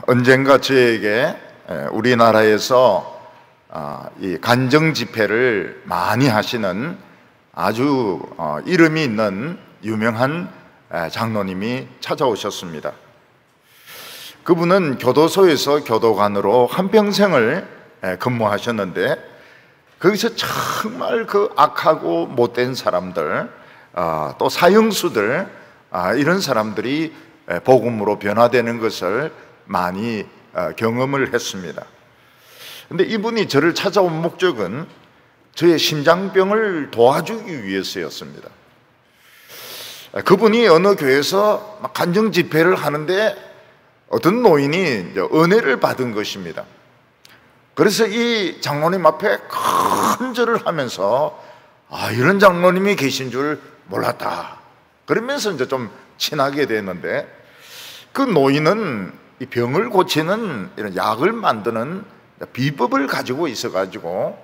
언젠가 저에게 우리나라에서 이 간정 집회를 많이 하시는 아주 이름이 있는 유명한 장로님이 찾아오셨습니다. 그분은 교도소에서 교도관으로 한평생을 근무하셨는데 거기서 정말 그 악하고 못된 사람들, 또 사형수들, 이런 사람들이 복음으로 변화되는 것을 많이 경험을 했습니다. 근데 이분이 저를 찾아온 목적은 저의 심장병을 도와주기 위해서였습니다. 그분이 어느 교회에서 간증 집회를 하는데 어떤 노인이 은혜를 받은 것입니다. 그래서 이 장로님 앞에 큰 절을 하면서 이런 장로님이 계신 줄 몰랐다. 그러면서 이제 좀 친하게 됐는데, 그 노인은 이 병을 고치는 이런 약을 만드는 비법을 가지고 있어가지고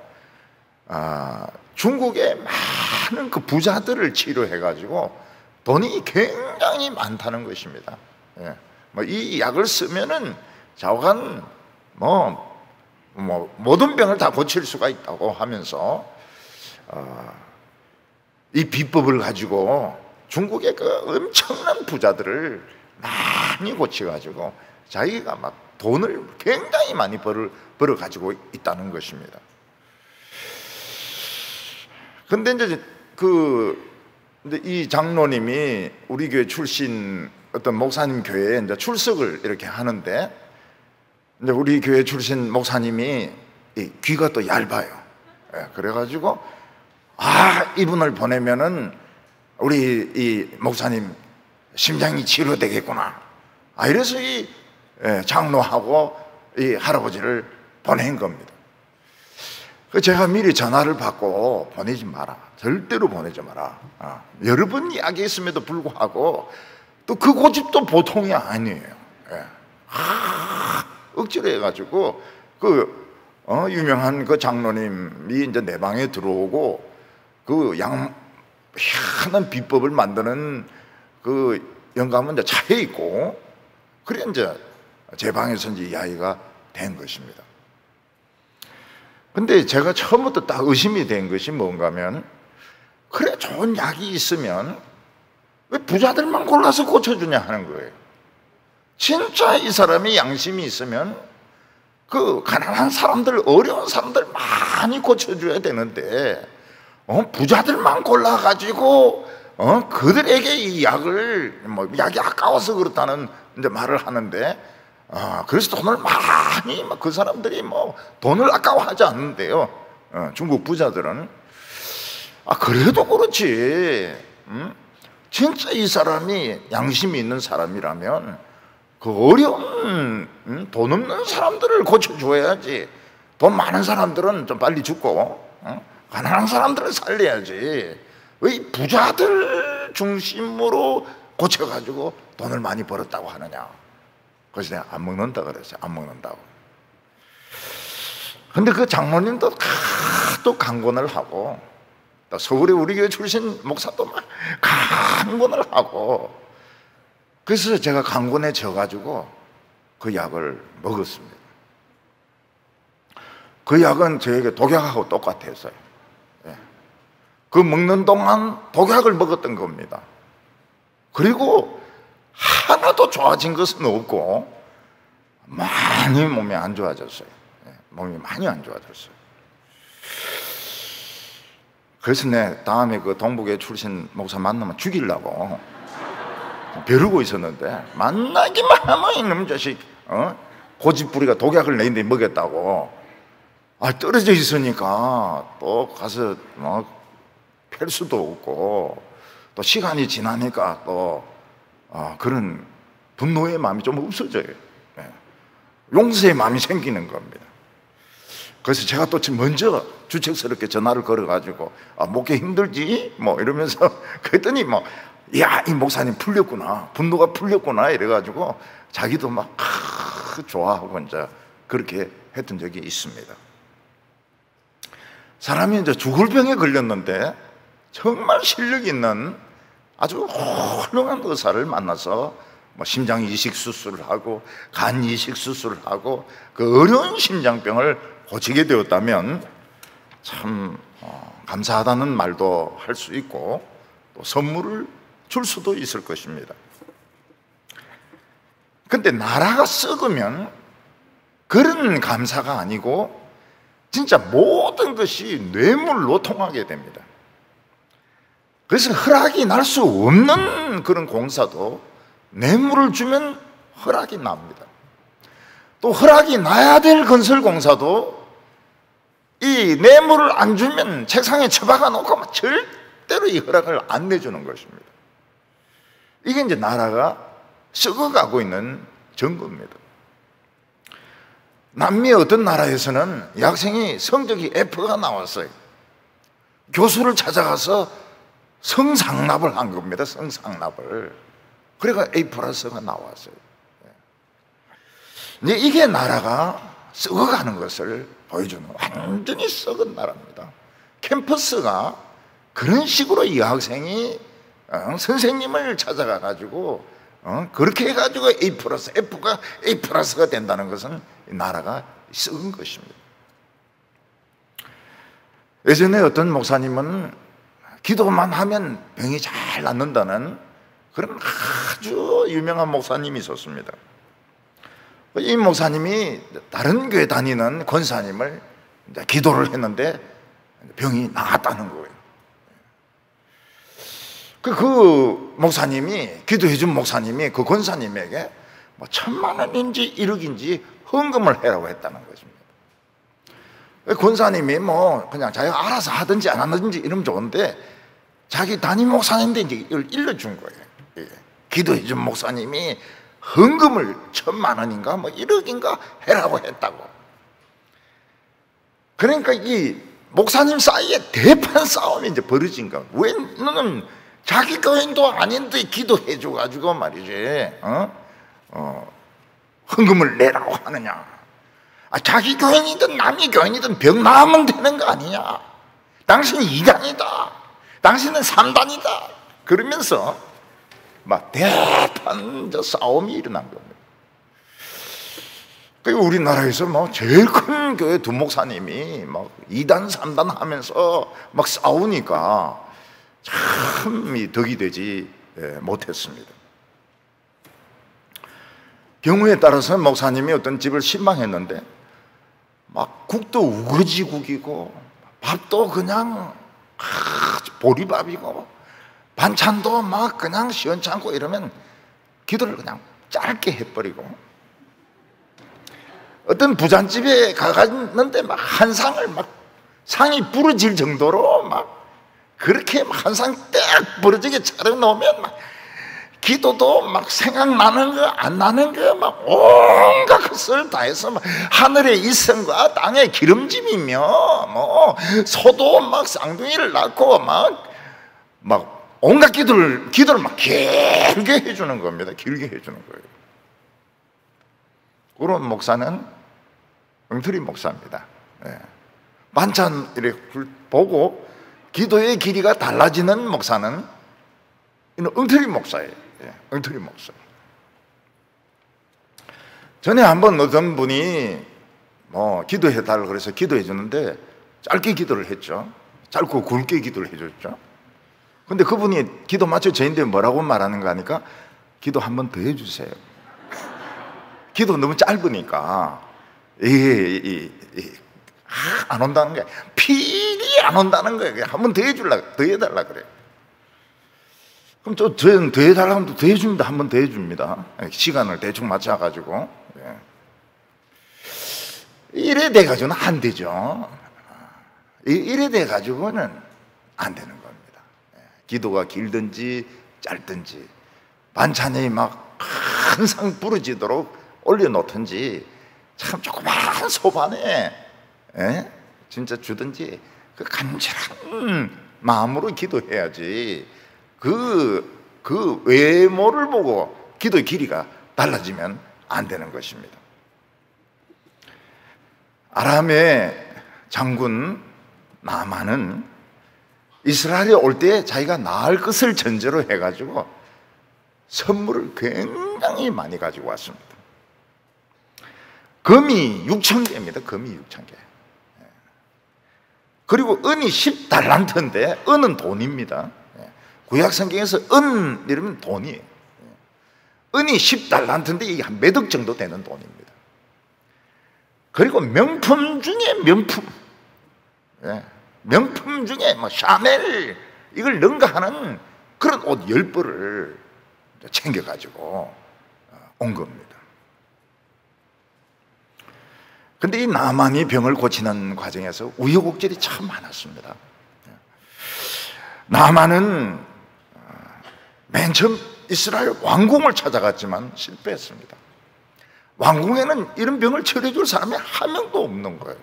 중국의 많은 그 부자들을 치료해가지고 돈이 굉장히 많다는 것입니다. 이 약을 쓰면은 좌우간 모든 병을 다 고칠 수가 있다고 하면서 이 비법을 가지고 중국의 그 엄청난 부자들을 많이 고쳐가지고 자기가 막 돈을 굉장히 많이 벌어 가지고 있다는 것입니다. 근데 이제 이 장로님이 우리 교회 출신 어떤 목사님 교회에 이제 출석을 이렇게 하는데, 이제 우리 교회 출신 목사님이 귀가 또 얇아요. 그래가지고 이분을 보내면은 우리 이 목사님 심장이 치료되겠구나. 이래서 이 장로하고 이 할아버지를 보낸 겁니다. 제가 미리 전화를 받고 보내지 마라, 절대로 보내지 마라. 여러 번 이야기했음에도 불구하고 또 그 고집도 보통이 아니에요. 억지로 해가지고 유명한 그 장로님이 이제 내 방에 들어오고 그 희한한 비법을 만드는 그 영감은 이제 차에 있고, 그래 이제 제 방에서 이제 이야기가 된 것입니다. 근데 제가 처음부터 딱 의심이 된 것이 뭔가 하면, 그래 좋은 약이 있으면 왜 부자들만 골라서 고쳐주냐 하는 거예요. 진짜 이 사람이 양심이 있으면 그 가난한 사람들, 어려운 사람들 많이 고쳐줘야 되는데 부자들만 골라가지고 그들에게 이 약을 약이 아까워서 그렇다는 이제 말을 하는데, 그래서 돈을 많이 그 사람들이 돈을 아까워하지 않는데요. 중국 부자들은 그래도 그렇지. 진짜 이 사람이 양심이 있는 사람이라면 그 어려운 돈 없는 사람들을 고쳐줘야지. 돈 많은 사람들은 좀 빨리 죽고 가난한 사람들을 살려야지. 왜 부자들 중심으로 고쳐가지고 돈을 많이 벌었다고 하느냐. 그래서 내가 안 먹는다 그랬어요. 안 먹는다고. 근데 그 장로님도 또 강권을 하고, 또 서울에 우리 교회 출신 목사도 막 강권을 하고, 그래서 제가 강권에 져가지고 그 약을 먹었습니다. 그 약은 저에게 독약하고 똑같았어요. 그 먹는 동안 독약을 먹었던 겁니다. 그리고 하나도 좋아진 것은 없고 많이 몸이 안 좋아졌어요. 몸이 많이 안 좋아졌어요. 그래서 내 다음에 그 동북에 출신 목사 만나면 죽이려고 벼르고 있었는데, 만나기만 하면 이놈 자식 고집부리가 독약을 내인데 먹였다고 떨어져 있으니까 또 가서 펼 수도 없고, 또 시간이 지나니까 또 그런 분노의 마음이 좀 없어져요. 용서의 마음이 생기는 겁니다. 그래서 제가 또 먼저 주책스럽게 전화를 걸어가지고 목회 힘들지? 이러면서 그랬더니 야, 이 목사님 풀렸구나, 분노가 풀렸구나 이래가지고 자기도 막 좋아하고 이제 그렇게 했던 적이 있습니다. 사람이 이제 죽을 병에 걸렸는데 정말 실력 있는 아주 훌륭한 의사를 만나서 뭐 심장 이식 수술을 하고 간 이식 수술을 하고 그 어려운 심장병을 고치게 되었다면 참 감사하다는 말도 할 수 있고 또 선물을 줄 수도 있을 것입니다. 근데 나라가 썩으면 그런 감사가 아니고 진짜 모든 것이 뇌물로 통하게 됩니다. 그래서 허락이 날 수 없는 그런 공사도 뇌물을 주면 허락이 납니다. 또 허락이 나야 될 건설 공사도 이 뇌물을 안 주면 책상에 처박아 놓고 절대로 이 허락을 안 내주는 것입니다. 이게 이제 나라가 썩어가고 있는 증거입니다. 남미의 어떤 나라에서는 여학생이 성적이 F가 나왔어요. 교수를 찾아가서 성상납을 한 겁니다. 성상납을. 그래가 A+가 나왔어요. 이제 이게 나라가 썩어가는 것을 보여주는 완전히 썩은 나라입니다. 캠퍼스가 그런 식으로 이 학생이 선생님을 찾아가 가지고 그렇게 해가지고 F가 A+가 된다는 것은 나라가 썩은 것입니다. 예전에 어떤 목사님은 기도만 하면 병이 잘 낫는다는 그런 아주 유명한 목사님이 있었습니다. 이 목사님이 다른 교회 다니는 권사님을 기도를 했는데 병이 나았다는 거예요. 그 목사님이, 기도해준 목사님이 그 권사님에게 뭐 1,000만 원인지 1억인지 헌금을 해라고 했다는 것입니다. 권사님이 뭐 그냥 자기가 알아서 하든지 안 하든지 이러면 좋은데 자기 담임 목사님인데 이제 이걸 일러준 거예요. 기도해준 목사님이 헌금을 1,000만 원인가 뭐 1억인가 해라고 했다고. 그러니까 이 목사님 사이에 대판 싸움이 이제 벌어진 거야. 왜 너는 자기 교인도 아닌데 기도해줘가지고 말이지, 헌금을 내라고 하느냐. 자기 교인이든 남의 교인이든 병 나으면 되는 거 아니냐. 당신은 2단이다. 당신은 3단이다. 그러면서 막 대판 싸움이 일어난 겁니다. 그리고 우리나라에서 뭐 제일 큰 교회 두 목사님이 막 2단, 3단 하면서 막 싸우니까 참 덕이 되지 못했습니다. 경우에 따라서 목사님이 어떤 집을 신방했는데 막 국도 우거지국이고 밥도 그냥 보리밥이고 반찬도 막 그냥 시원찮고 이러면 기도를 그냥 짧게 해버리고 어떤 부잣집에 가갔는데 막 한 상을 막 상이 부러질 정도로 막 그렇게 한 상 딱 부러지게 차려놓으면 막 기도도 막 생각나는 거 안 나는 거 막 온갖 것을 다 해서 막 하늘의 이성과 땅의 기름짐이며 뭐 소도 막 쌍둥이를 낳고 막 온갖 기도를 막 길게 해주는 겁니다. 길게 해주는 거예요. 그런 목사는 엉터리 목사입니다. 반찬 이렇게 보고 기도의 길이가 달라지는 목사는 엉터리 목사예요. 엉터리 목사. 전에 한번 어떤 분이 뭐 기도해달라고 그래서 기도해 주는데 짧게 기도를 했죠. 짧고 굵게 기도를 해줬죠. 근데 그분이 기도 마쳐 저인데 뭐라고 말하는가 하니까 기도 한 번 더 해주세요. 기도 너무 짧으니까 안 온다는 거야. 필이 안 온다는 거야. 한 번 더 해달라 그래. 그럼 또 더 해달라고 하면 더 해줍니다. 한 번 더 해줍니다. 시간을 대충 맞춰가지고. 이래 돼가지고는 안 되죠. 이래 돼가지고는 안 되는 겁니다. 기도가 길든지 짧든지 반찬이 막 항상 부러지도록 올려놓든지 참 조그마한 소반에 진짜 주든지 그 간절한 마음으로 기도해야지 그 외모를 보고 기도의 길이가 달라지면 안 되는 것입니다. 아람의 장군 나만은 이스라엘에 올 때 자기가 나을 것을 전제로 해가지고 선물을 굉장히 많이 가지고 왔습니다. 금이 6,000개입니다. 금이 6,000개. 그리고 은이 10달란트인데 은은 돈입니다. 구약 성경에서 은 이러면 돈이에요. 은이 10달란트인데 이게 한 몇 억 정도 되는 돈입니다. 그리고 명품 중에 명품, 명품 중에 뭐 샤넬 이걸 능가하는 그런 옷 10벌을 챙겨가지고 온 겁니다. 근데 이 나만이 병을 고치는 과정에서 우여곡절이 참 많았습니다. 나만은 맨 처음 이스라엘 왕궁을 찾아갔지만 실패했습니다. 왕궁에는 이런 병을 치료해줄 사람이 한 명도 없는 거예요.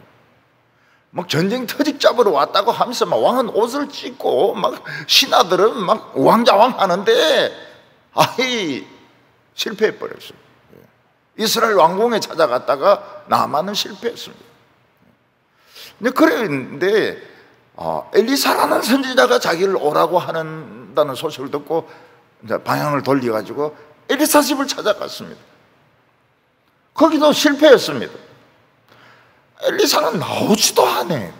막 전쟁 터집 잡으러 왔다고 하면서 막 왕은 옷을 찢고 막 신하들은 막 왕자왕 하는데 아이 실패해버렸어요. 이스라엘 왕궁에 찾아갔다가 나만은 실패했습니다. 근데 그랬는데 엘리사라는 선지자가 자기를 오라고 한다는 소식을 듣고 이제 방향을 돌려가지고 엘리사 집을 찾아갔습니다. 거기도 실패했습니다. 엘리사는 나오지도 않아요.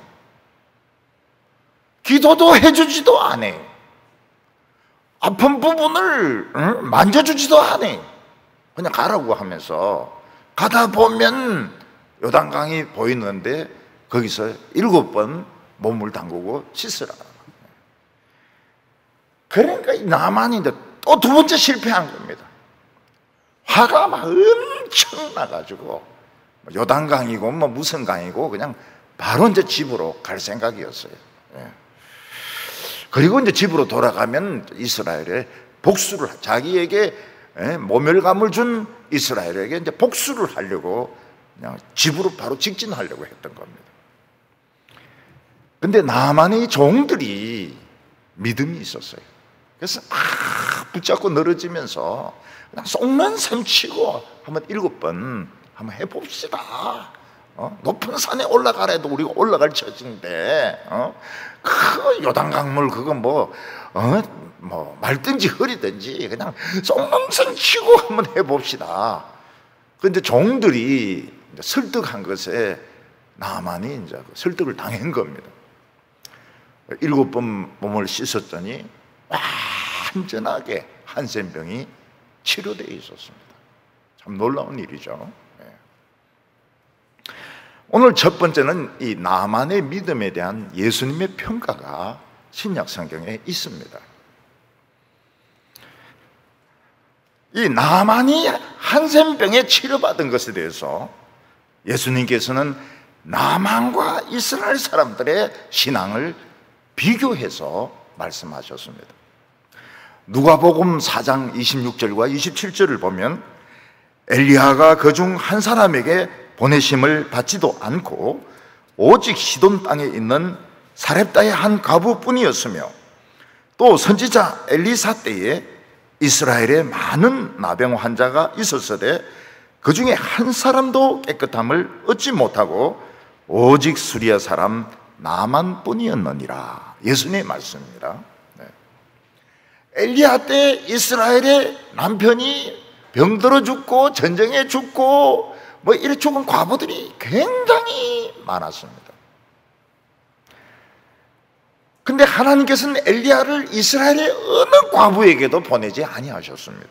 기도도 해주지도 않아요. 아픈 부분을 만져주지도 않아요. 그냥 가라고 하면서 가다 보면 요단강이 보이는데 거기서 7번 몸을 담그고 씻으라. 그러니까 나만이 또 두 번째 실패한 겁니다. 화가 막 엄청 나가지고 요단강이고 뭐 무슨 강이고 그냥 바로 이제 집으로 갈 생각이었어요. 그리고 이제 집으로 돌아가면 이스라엘에 복수를 자기에게 모멸감을 준 이스라엘에게 이제 복수를 하려고 그냥 집으로 바로 직진하려고 했던 겁니다. 근데 나만의 종들이 믿음이 있었어요. 그래서 붙잡고 늘어지면서 그냥 속는 셈치고 한번 7번 한번 해봅시다. 높은 산에 올라가래도 우리가 올라갈 처지인데 그 요단강물 그거 뭐 말든지 흐리든지 그냥 속는 치고 한번 해봅시다. 그런데 종들이 설득한 것에 나만이 이제 설득을 당한 겁니다. 7번 몸을 씻었더니 완전하게 한센병이 치료되어 있었습니다. 참 놀라운 일이죠. 오늘 첫 번째는 이 나만의 믿음에 대한 예수님의 평가가 신약 성경에 있습니다. 이 나만이 한센병에 치료받은 것에 대해서 예수님께서는 나만과 이스라엘 사람들의 신앙을 비교해서 말씀하셨습니다. 누가복음 4장 26절과 27절을 보면 엘리야가 그중 한 사람에게 보내심을 받지도 않고 오직 시돈 땅에 있는 사렙다의 한 과부뿐이었으며 또 선지자 엘리사 때에 이스라엘에 많은 나병 환자가 있었으되 그 중에 한 사람도 깨끗함을 얻지 못하고 오직 수리아 사람 나만뿐이었느니라. 예수님의 말씀입니다. 엘리야 때 이스라엘의 남편이 병들어 죽고 전쟁에 죽고 뭐 이래 죽은 과부들이 굉장히 많았습니다. 근데 하나님께서는 엘리야를 이스라엘의 어느 과부에게도 보내지 아니하셨습니다.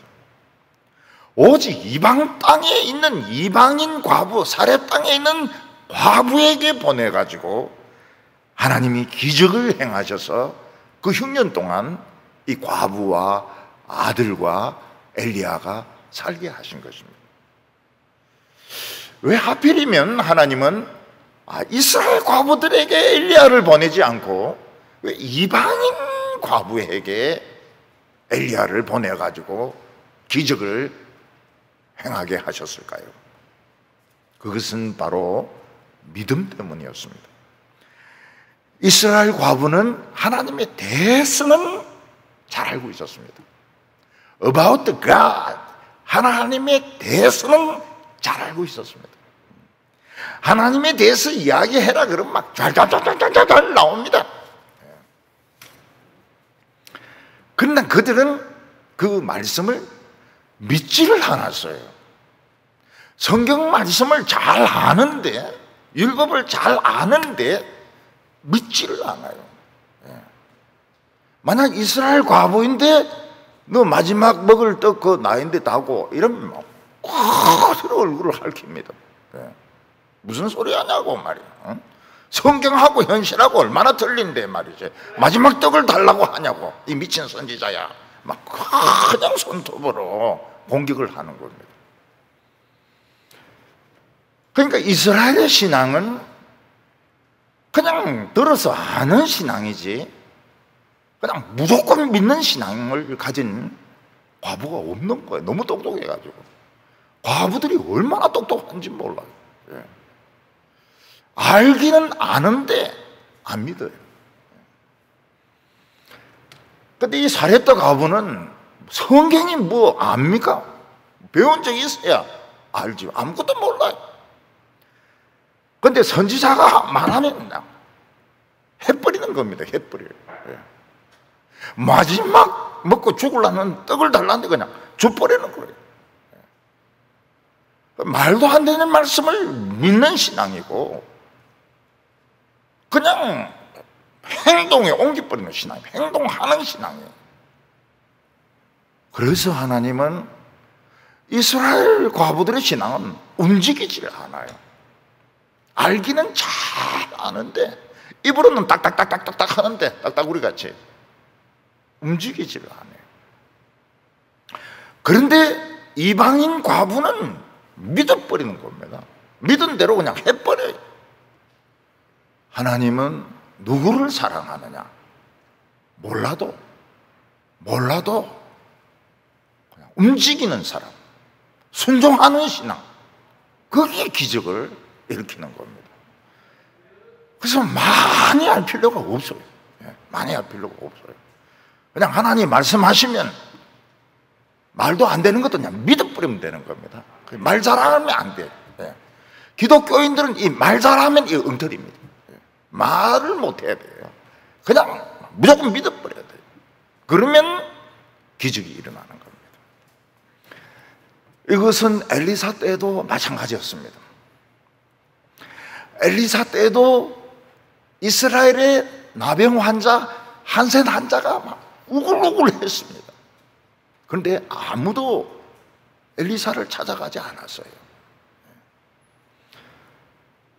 오직 이방 땅에 있는 이방인 과부, 사렙 땅에 있는 과부에게 보내가지고 하나님이 기적을 행하셔서 그 흉년 동안 이 과부와 아들과 엘리야가 살게 하신 것입니다. 왜 하필이면 하나님은 이스라엘 과부들에게 엘리야를 보내지 않고 왜 이방인 과부에게 엘리야를 보내가지고 기적을 행하게 하셨을까요? 그것은 바로 믿음 때문이었습니다. 이스라엘 과부는 하나님의 대해서는 잘 알고 있었습니다. About God, 하나님에 대해서는 잘 알고 있었습니다. 하나님에 대해서 이야기해라 그러면 막 잘 나옵니다. 그러나 그들은 그 말씀을 믿지를 않았어요. 성경 말씀을 잘 아는데, 율법을 잘 아는데 믿지를 않아요. 만약 이스라엘 과부인데 너 마지막 먹을 떡 그 나인데 다고 이러면 막 얼굴을 핥힙니다. 무슨 소리 하냐고 말이야. 성경하고 현실하고 얼마나 틀린데 말이지. 마지막 떡을 달라고 하냐고. 이 미친 선지자야. 막 그냥 손톱으로 공격을 하는 겁니다. 그러니까 이스라엘의 신앙은 그냥 들어서 아는 신앙이지 그냥 무조건 믿는 신앙을 가진 과부가 없는 거예요. 너무 똑똑해가지고. 과부들이 얼마나 똑똑한지 몰라요. 알기는 아는데 안 믿어요. 근데 이 사렙다 과부는 성경이 뭐 압니까? 배운 적이 있어야 알지. 아무것도 몰라요. 근데 선지자가 말하면 해버리는 겁니다. 해버려요. 마지막 먹고 죽으려는 떡을 달라는데 그냥 줘버리는 거예요. 말도 안 되는 말씀을 믿는 신앙이고 그냥 행동에 옮겨버리는 신앙이에요. 행동하는 신앙이에요. 그래서 하나님은 이스라엘 과부들의 신앙은 움직이질 않아요. 알기는 잘 아는데 입으로는 딱딱딱딱딱 하는데 딱딱우리 같이 움직이지를 않아요. 그런데 이방인 과부는 믿어버리는 겁니다. 믿은 대로 그냥 해버려요. 하나님은 누구를 사랑하느냐? 몰라도 그냥 움직이는 사람, 순종하는 신앙, 그게 기적을 일으키는 겁니다. 그래서 많이 할 필요가 없어요. 많이 할 필요가 없어요. 그냥 하나님 말씀하시면 말도 안 되는 것도 그냥 믿어버리면 되는 겁니다. 말 잘하면 안 돼요. 기독교인들은 이 말 잘하면 이 엉터리입니다. 말을 못 해야 돼요. 그냥 무조건 믿어버려야 돼요. 그러면 기적이 일어나는 겁니다. 이것은 엘리사 때도 마찬가지였습니다. 엘리사 때도 이스라엘의 나병 환자, 한센 환자가 막 우글우글 했습니다. 그런데 아무도 엘리사를 찾아가지 않았어요.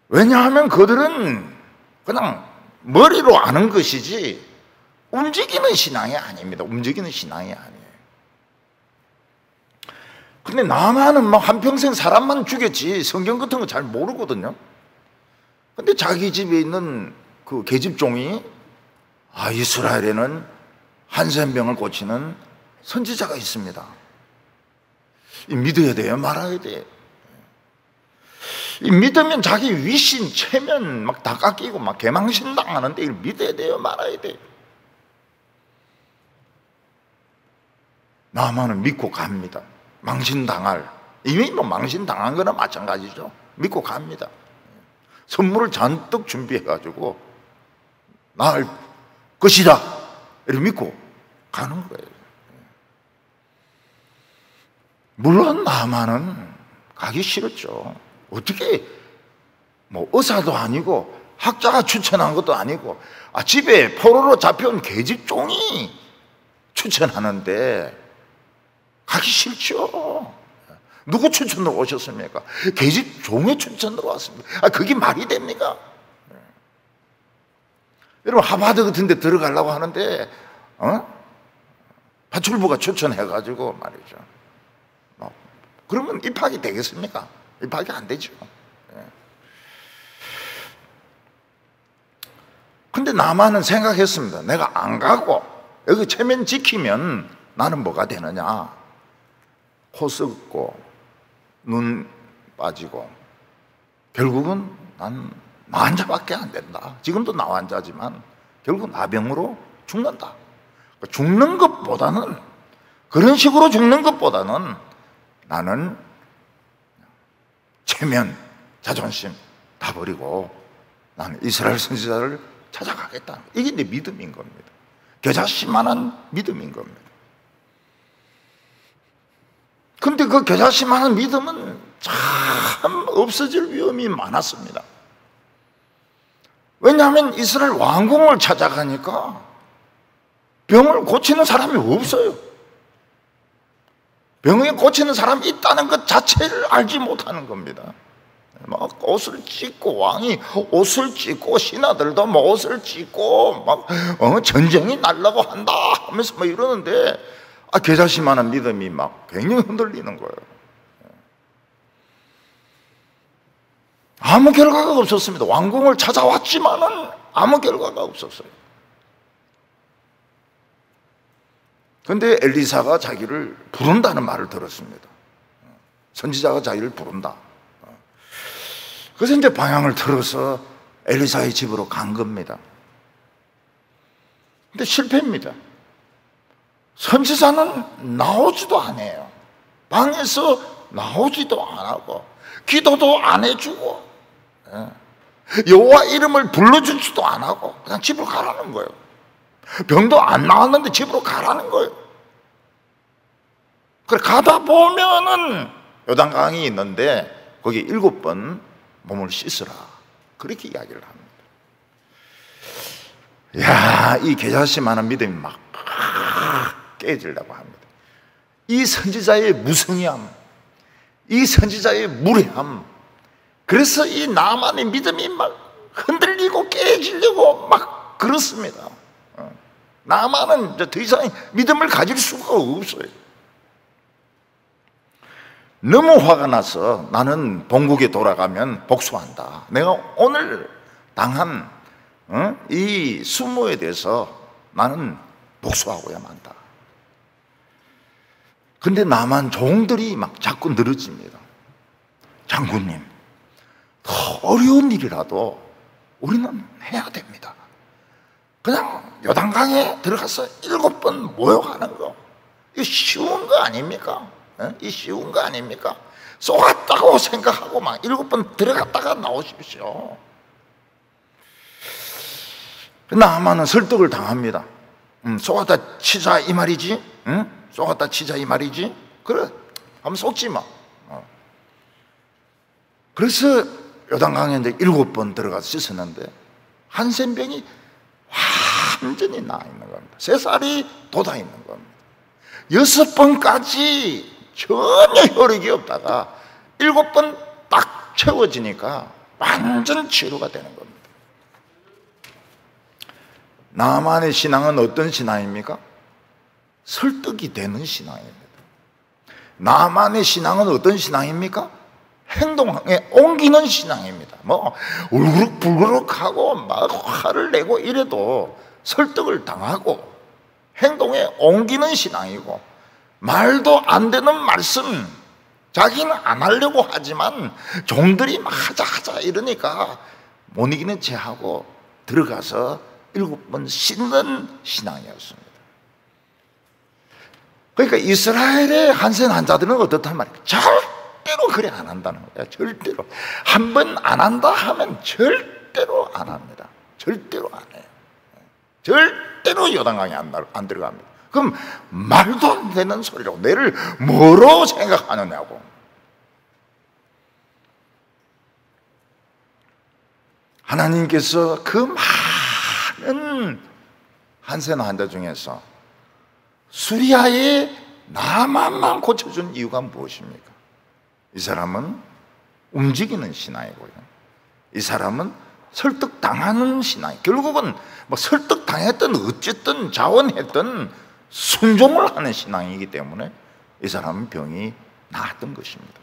왜냐하면 그들은 그냥 머리로 아는 것이지 움직이는 신앙이 아닙니다. 움직이는 신앙이 아니에요. 근데 나만은 막 한평생 사람만 죽였지 성경 같은 거 잘 모르거든요. 근데 자기 집에 있는 그 계집종이 이스라엘에는 한센병을 고치는 선지자가 있습니다. 믿어야 돼요? 말아야 돼요? 믿으면 자기 위신, 체면 막 다 깎이고 막 개망신 당하는데 이걸 믿어야 돼요? 말아야 돼요? 나만은 믿고 갑니다. 망신당할, 이미 뭐 망신당한 거나 마찬가지죠. 믿고 갑니다. 선물을 잔뜩 준비해가지고 나을 것이다 이렇게 믿고 가는 거예요. 물론 나만은 가기 싫었죠. 어떻게 뭐 의사도 아니고 학자가 추천한 것도 아니고 집에 포로로 잡혀온 계집종이 추천하는데 가기 싫죠. 누구 추천으로 오셨습니까? 계집종의 추천으로 왔습니다. 그게 말이 됩니까? 여러분 하버드 같은 데 들어가려고 하는데 파출부가 추천해가지고 말이죠. 그러면 입학이 되겠습니까? 입학이 안 되죠. 근데 나만은 생각했습니다. 내가 안 가고 여기 체면 지키면 나는 뭐가 되느냐? 코 썩고 눈 빠지고 결국은 난 나환자밖에 안 된다. 지금도 나환자지만 결국 나병으로 죽는다. 죽는 것보다는 그런 식으로 죽는 것보다는 나는 체면, 자존심 다 버리고 나는 이스라엘 선지자를 찾아가겠다. 이게 내 믿음인 겁니다. 겨자씨만한 믿음인 겁니다. 근데 그 겨자씨만한 믿음은 참 없어질 위험이 많았습니다. 왜냐하면 이스라엘 왕궁을 찾아가니까 병을 고치는 사람이 없어요. 병에 고치는 사람이 있다는 것 자체를 알지 못하는 겁니다. 막 옷을 찢고, 왕이 옷을 찢고, 신하들도 뭐 옷을 찢고, 막 전쟁이 날라고 한다 하면서 막 이러는데, 겨자씨만한 믿음이 막 굉장히 흔들리는 거예요. 아무 결과가 없었습니다. 왕궁을 찾아왔지만은 아무 결과가 없었어요. 그런데 엘리사가 자기를 부른다는 말을 들었습니다. 선지자가 자기를 부른다. 그래서 이제 방향을 틀어서 엘리사의 집으로 간 겁니다. 근데 실패입니다. 선지자는 나오지도 않아요. 방에서 나오지도 안 하고, 기도도 안 해주고, 여호와 이름을 불러주지도 안 하고 그냥 집으로 가라는 거예요. 병도 안 나왔는데 집으로 가라는 거예요. 그래 가다 보면은 요단강이 있는데 거기 7번 몸을 씻으라, 그렇게 이야기를 합니다. 야, 이 겨자씨만한 믿음이 막 깨지려고 합니다. 이 선지자의 무성함, 이 선지자의 무례함, 그래서 이 나만의 믿음이 막 흔들리고 깨지려고 막 그렇습니다. 나만은 더 이상 믿음을 가질 수가 없어요. 너무 화가 나서 나는 본국에 돌아가면 복수한다. 내가 오늘 당한 이 수모에 대해서 나는 복수하고야 만다. 근데 나만 종들이 막 자꾸 늘어집니다. 장군님, 더 어려운 일이라도 우리는 해야 됩니다. 그냥 요단강에 들어가서 7번 모욕하는 거, 이거 쉬운 거 아닙니까? 이 쉬운 거 아닙니까? 쏘았다고 생각하고 막 7번 들어갔다가 나오십시오. 나만은 설득을 당합니다. 쏘았다 치자 이 말이지? 쏘았다 치자 이 말이지? 그래, 한번 쏘지 마. 그래서 요단강에 이제 7번 들어가서 씻었는데 한센병이 완전히 나 있는 겁니다. 3살이 돋아 있는 겁니다. 6번까지 전혀 혈액이 없다가 7번 딱 채워지니까 완전 치료가 되는 겁니다. 나만의 신앙은 어떤 신앙입니까? 설득이 되는 신앙입니다. 나만의 신앙은 어떤 신앙입니까? 행동에 옮기는 신앙입니다. 뭐 울그럭불그럭하고 막 화를 내고 이래도 설득을 당하고 행동에 옮기는 신앙이고, 말도 안 되는 말씀 자기는 안 하려고 하지만 종들이 막 하자 이러니까 못 이기는 채 하고 들어가서 7번 씻는 신앙이었습니다. 그러니까 이스라엘의 한센 한자들은 어떻단 말이에요? 절대로 그래 안 한다는 거예요. 절대로. 한 번 안 한다 하면 절대로 안 합니다. 절대로 안 해요. 절대로 요단강에 안 들어갑니다. 그럼 말도 안 되는 소리라고, 내를 뭐로 생각하느냐고. 하나님께서 그 많은 한센 환자 중에서 수리아의 나만만 고쳐준 이유가 무엇입니까? 이 사람은 움직이는 신앙이고요, 이 사람은 설득당하는 신앙이, 결국은 뭐 설득당했든 어쨌든 자원했든 순종을 하는 신앙이기 때문에 이 사람은 병이 나았던 것입니다.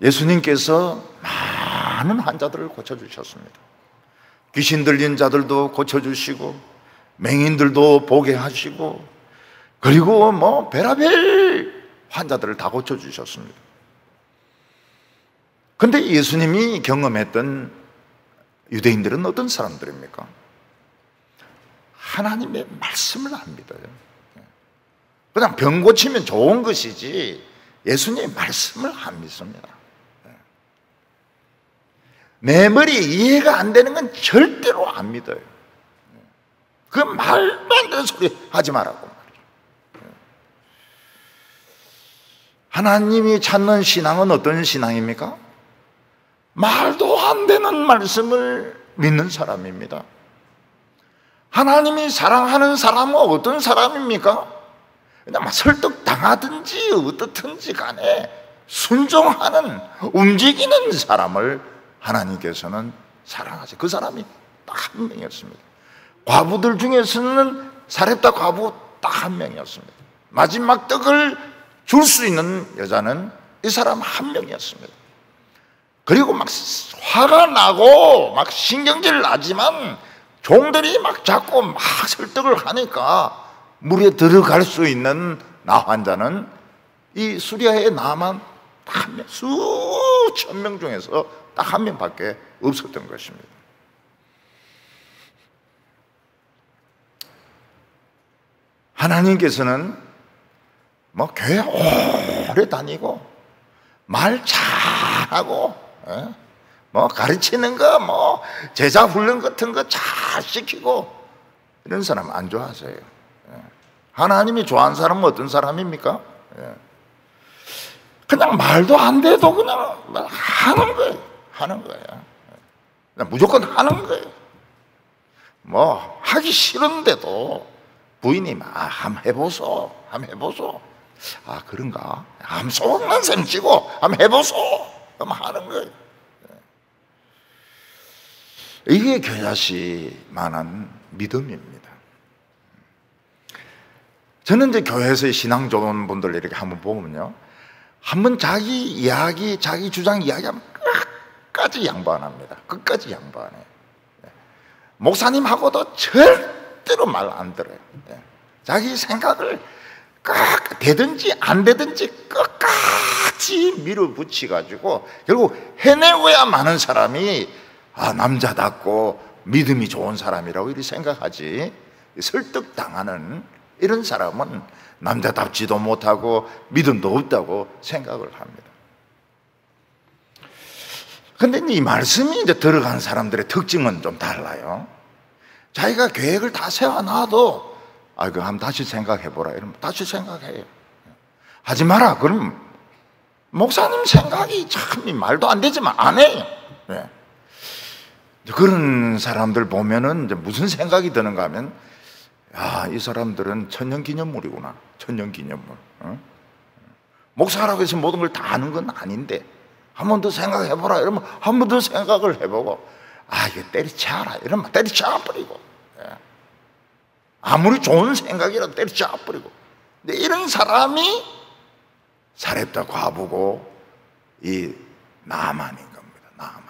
예수님께서 많은 환자들을 고쳐주셨습니다. 귀신 들린 자들도 고쳐주시고, 맹인들도 보게 하시고, 그리고 뭐 별의별 환자들을 다 고쳐주셨습니다. 그런데 예수님이 경험했던 유대인들은 어떤 사람들입니까? 하나님의 말씀을 안 믿어요. 그냥 병 고치면 좋은 것이지 예수님의 말씀을 안 믿습니다. 내 머리에 이해가 안 되는 건 절대로 안 믿어요. 그 말도 안 되는 소리 하지 말라고 말이죠. 하나님이 찾는 신앙은 어떤 신앙입니까? 말도 안 되는 말씀을 믿는 사람입니다. 하나님이 사랑하는 사람은 어떤 사람입니까? 그냥 설득당하든지 어떻든지 간에 순종하는, 움직이는 사람을 하나님께서는 사랑하세요. 그 사람이 딱 한 명이었습니다. 과부들 중에서는 사렙다 과부 딱 한 명이었습니다. 마지막 떡을 줄 수 있는 여자는 이 사람 한 명이었습니다. 그리고 막 화가 나고 막 신경질 나지만 종들이 막 자꾸 막 설득을 하니까 물에 들어갈 수 있는 나 환자는 이 수리아의 나만 한 명, 수천 명 중에서 딱 한 명밖에 없었던 것입니다. 하나님께서는 뭐 교회 오래 다니고 말 잘하고 뭐 가르치는 거 뭐 제자 훈련 같은 거 잘 시키고 이런 사람 안 좋아하세요. 하나님이 좋아하는 사람은 어떤 사람입니까? 그냥 말도 안 돼도 그냥 하는 거예요. 하는 거예요. 그냥 무조건 하는 거예요. 뭐 하기 싫은데도 부인이 한번 해보소, 한번 해보소. 아 그런가? 한번 속는 셈 치고 한번 해보소. 그럼 하는 거예요. 이게 교자씨만한 믿음입니다. 저는 이제 교회에서 신앙 좋은 분들 이렇게 한번 보면요, 한번 자기 이야기, 자기 주장 이야기하면 끝까지 양보 안 합니다. 끝까지 양보 안 해요. 목사님하고도 절대로 말 안 들어요. 자기 생각을 되든지 안 되든지 끝까지 밀어붙여가지고 결국 해내고야 많은 사람이 남자답고 믿음이 좋은 사람이라고 이렇게 생각하지, 설득당하는 이런 사람은 남자답지도 못하고 믿음도 없다고 생각을 합니다. 그런데 이 말씀이 이제 들어간 사람들의 특징은 좀 달라요. 자기가 계획을 다 세워놔도 그거 한번 다시 생각해보라 이러면 다시 생각해요. 하지 마라 그럼 목사님 생각이 참 말도 안 되지만 안 해요. 그런 사람들 보면은 이제 무슨 생각이 드는가 하면, 이 사람들은 천년기념물이구나. 천년기념물. 목사라고 해서 모든 걸 다 아는 건 아닌데 한 번 더 생각해보라 이러면 한 번 더 생각을 해보고, 이게 때리쳐라 이러면 때리쳐버리고, 아무리 좋은 생각이라도 때리쳐버리고. 근데 이런 사람이 사렙다 과부고 이 나만인 겁니다. 나만.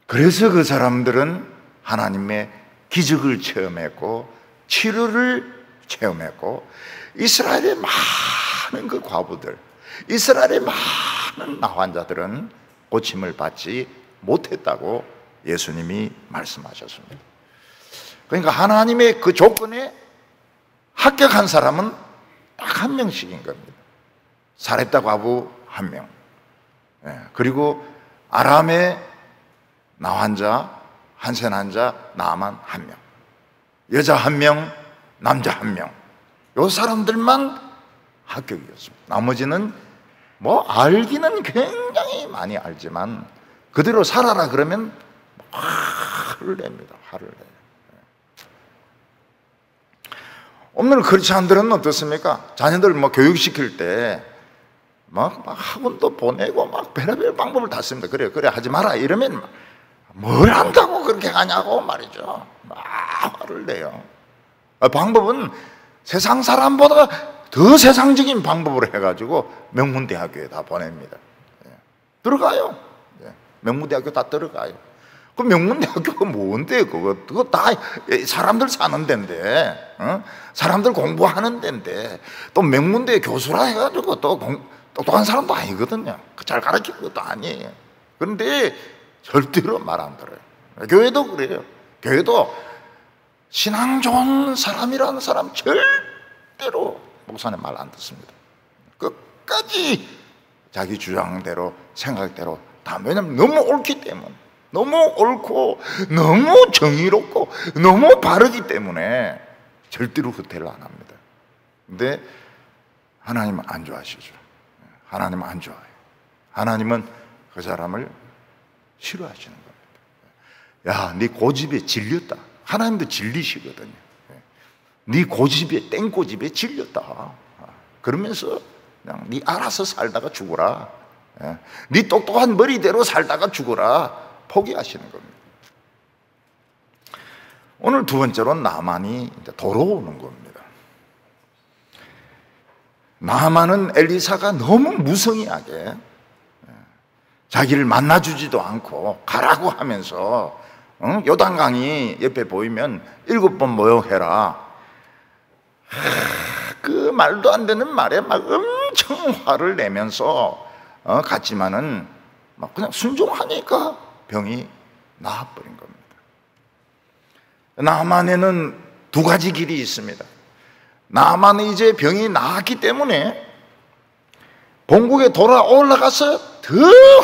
그래서 그 사람들은 하나님의 기적을 체험했고 치료를 체험했고, 이스라엘의 많은 그 과부들, 이스라엘의 많은 나환자들은 고침을 받지 못했다고 예수님이 말씀하셨습니다. 그러니까 하나님의 그 조건에 합격한 사람은 딱 한 명씩인 겁니다. 사렙다 과부 한 명, 그리고 아람의 나환자, 한센 환자, 나만 한 명, 여자 한 명, 남자 한 명, 요 사람들만 합격이었습니다. 나머지는 뭐 알기는 굉장히 많이 알지만 그대로 살아라 그러면 화를 냅니다. 화를 내요. 오늘 크리스찬들은 어떻습니까? 자녀들 뭐 교육시킬 때 막 학원도 보내고 막 별의별 방법을 다 씁니다. 그래 하지 마라 이러면 뭘 한다고 그렇게 하냐고 말이죠. 막 화를 내요. 방법은 세상 사람보다 더 세상적인 방법으로 해가지고 명문대학교에 다 보냅니다. 들어가요. 명문대학교 다 들어가요. 그 명문대학교가 뭔데? 그거 다 사람들 사는 데인데, 사람들 공부하는 데인데, 또 명문대 교수라 해가지고 또 똑똑한 사람도 아니거든요. 잘 가르치는 것도 아니에요. 그런데 절대로 말 안 들어요. 교회도 그래요. 교회도 신앙 좋은 사람이라는 사람 절대로 목사님 말 안 듣습니다. 끝까지 자기 주장대로 생각대로 다, 왜냐면 너무 옳기 때문에, 너무 옳고 너무 정의롭고 너무 바르기 때문에 절대로 후퇴를 안 합니다. 근데 하나님은 안 좋아하시죠. 하나님은 안 좋아해요. 하나님은 그 사람을 싫어하시는 겁니다. 야, 네 고집에 질렸다. 하나님도 질리시거든요. 네 고집에, 땡고집에 질렸다. 그러면서 그냥 네 알아서 살다가 죽어라. 네 똑똑한 머리대로 살다가 죽어라. 포기하시는 겁니다. 오늘 두 번째로 나만이 돌아오는 겁니다. 나만은 엘리사가 너무 무성의하게 자기를 만나주지도 않고 가라고 하면서 요단강이 옆에 보이면 7번 모욕해라. 그 말도 안 되는 말에 막 엄청 화를 내면서 갔지만은 막 그냥 순종하니까 병이 나아버린 겁니다. 나만에는 두 가지 길이 있습니다. 나만은 이제 병이 나았기 때문에 본국에 돌아 올라가서 더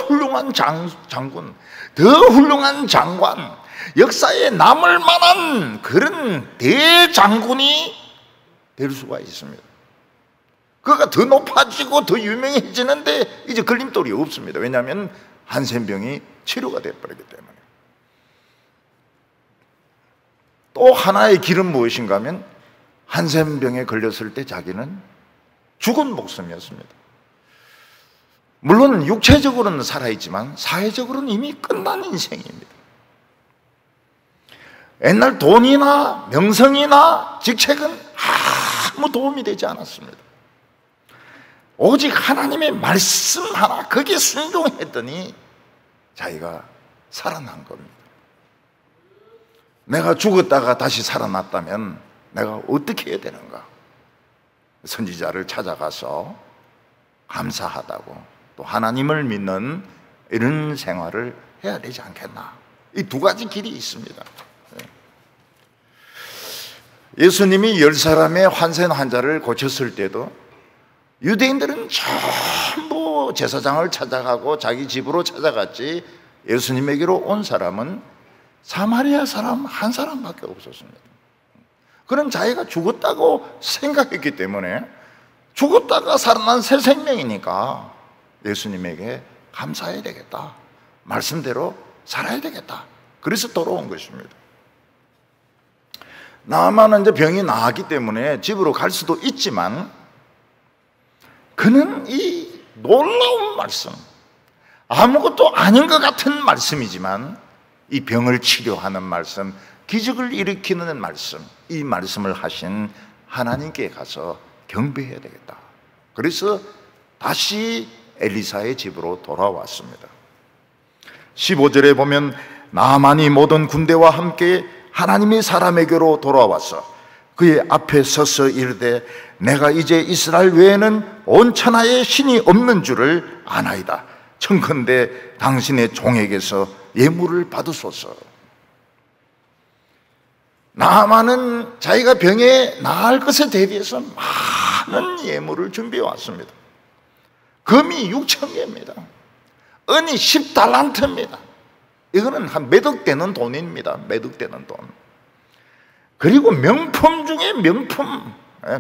훌륭한 장군, 더 훌륭한 장관, 역사에 남을 만한 그런 대장군이 될 수가 있습니다. 그가 더 높아지고 더 유명해지는데 이제 걸림돌이 없습니다. 왜냐하면 한센병이 치료가 되어버리기 때문에. 또 하나의 길은 무엇인가 하면 한센병에 걸렸을 때 자기는 죽은 목숨이었습니다. 물론 육체적으로는 살아있지만 사회적으로는 이미 끝난 인생입니다. 옛날 돈이나 명성이나 직책은 아무 도움이 되지 않았습니다. 오직 하나님의 말씀 하나, 거기에 순종했더니 자기가 살아난 겁니다. 내가 죽었다가 다시 살아났다면 내가 어떻게 해야 되는가? 선지자를 찾아가서 감사하다고, 또 하나님을 믿는 이런 생활을 해야 되지 않겠나? 이 두 가지 길이 있습니다. 예수님이 10사람의 환센 환자를 고쳤을 때도 유대인들은 전부 제사장을 찾아가고 자기 집으로 찾아갔지, 예수님에게로 온 사람은 사마리아 사람 한 사람밖에 없었습니다. 그는 자기가 죽었다고 생각했기 때문에 죽었다가 살아난 새 생명이니까 예수님에게 감사해야 되겠다, 말씀대로 살아야 되겠다, 그래서 돌아온 것입니다. 나만은 이제 병이 나았기 때문에 집으로 갈 수도 있지만 그는 이 놀라운 말씀, 아무것도 아닌 것 같은 말씀이지만 이 병을 치료하는 말씀, 기적을 일으키는 말씀, 이 말씀을 하신 하나님께 가서 경배해야 되겠다. 그래서 다시 엘리사의 집으로 돌아왔습니다. 15절에 보면 나만이 모든 군대와 함께 하나님의 사람에게로 돌아와서 그의 앞에 서서 이르되 내가 이제 이스라엘 외에는 온 천하에 신이 없는 줄을 아나이다. 청컨대 당신의 종에게서 예물을 받으소서. 나만은 자기가 병에 나을 것에 대비해서 많은 예물을 준비해 왔습니다. 금이 6,000개입니다. 은이 10달란트입니다. 이거는 한 몇 억 되는 돈입니다. 몇 억 되는 돈. 그리고 명품 중에 명품,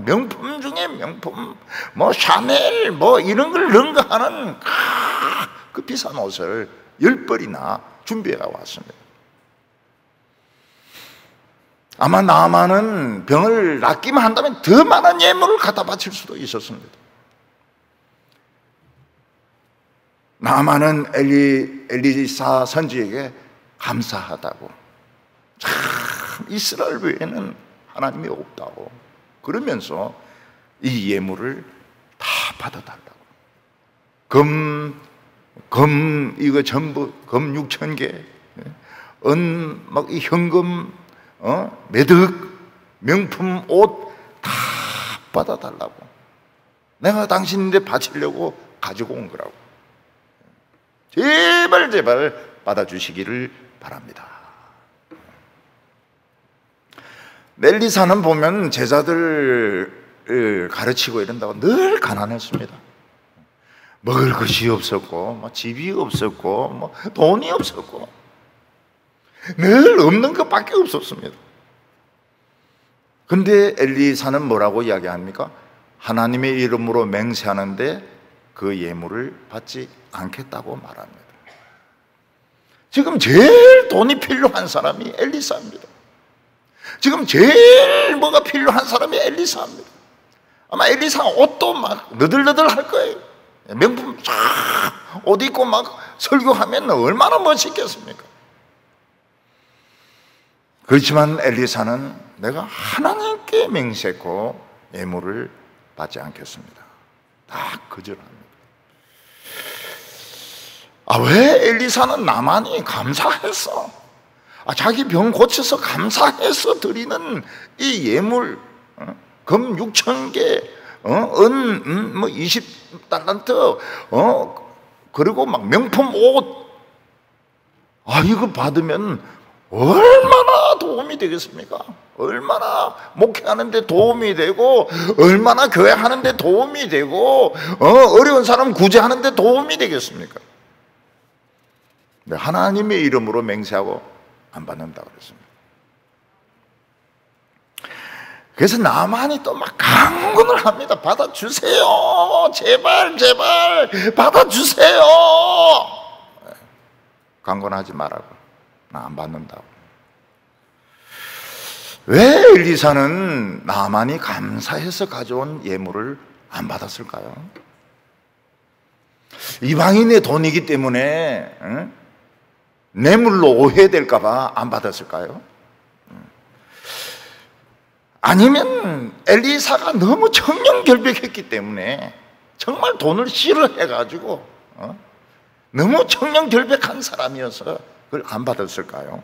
명품 중에 명품, 뭐 샤넬 뭐 이런 걸 능가하는 그 비싼 옷을 10벌이나 준비해 왔습니다. 아마 나만은 병을 낫기만 한다면 더 많은 예물을 갖다 바칠 수도 있었습니다. 나만은 엘리사 선지에게 감사하다고, 참 이스라엘 외에는 하나님이 없다고 그러면서 이 예물을 다 받아달라고. 금 이거 전부 금 6,000개, 은 막 이 현금, 매득, 명품 옷 다 받아달라고. 내가 당신인데 바치려고 가지고 온 거라고. 제발 제발 받아주시기를 바랍니다. 엘리사는 보면 제자들을 가르치고 이런다고 늘 가난했습니다. 먹을 것이 없었고, 뭐 집이 없었고, 뭐 돈이 없었고, 늘 없는 것밖에 없었습니다. 근데 엘리사는 뭐라고 이야기합니까? 하나님의 이름으로 맹세하는데 그 예물을 받지 않겠다고 말합니다. 지금 제일 돈이 필요한 사람이 엘리사입니다. 지금 제일 뭐가 필요한 사람이 엘리사입니다. 아마 엘리사가 옷도 막 너들너들 할 거예요. 명품 쫙 옷 입고 막 설교하면 얼마나 멋있겠습니까? 그렇지만 엘리사는 내가 하나님께 맹세했고 예물을 받지 않겠습니다. 다 거절합니다. 왜 엘리사는 나만이 감사해서 자기 병 고쳐서 감사해서 드리는 이 예물, 금 6,000개, 은 20달란트, 그리고 막 명품 옷, 이거 받으면 얼마나 도움이 되겠습니까? 얼마나 목회하는 데 도움이 되고, 얼마나 교회 하는 데 도움이 되고, 어려운 사람 구제하는 데 도움이 되겠습니까? 하나님의 이름으로 맹세하고 안 받는다고 그랬습니다. 그래서 나만이 또 막 강군을 합니다. 받아주세요. 제발 제발 받아주세요. 강권하지 말라고. 나 안 받는다고. 왜 엘리사는 나만이 감사해서 가져온 예물을 안 받았을까요? 이방인의 돈이기 때문에 뇌물로 오해될까 봐 안 받았을까요? 아니면 엘리사가 너무 청렴결백했기 때문에 정말 돈을 싫어해가지고 너무 청렴결백한 사람이어서 그걸 안 받았을까요?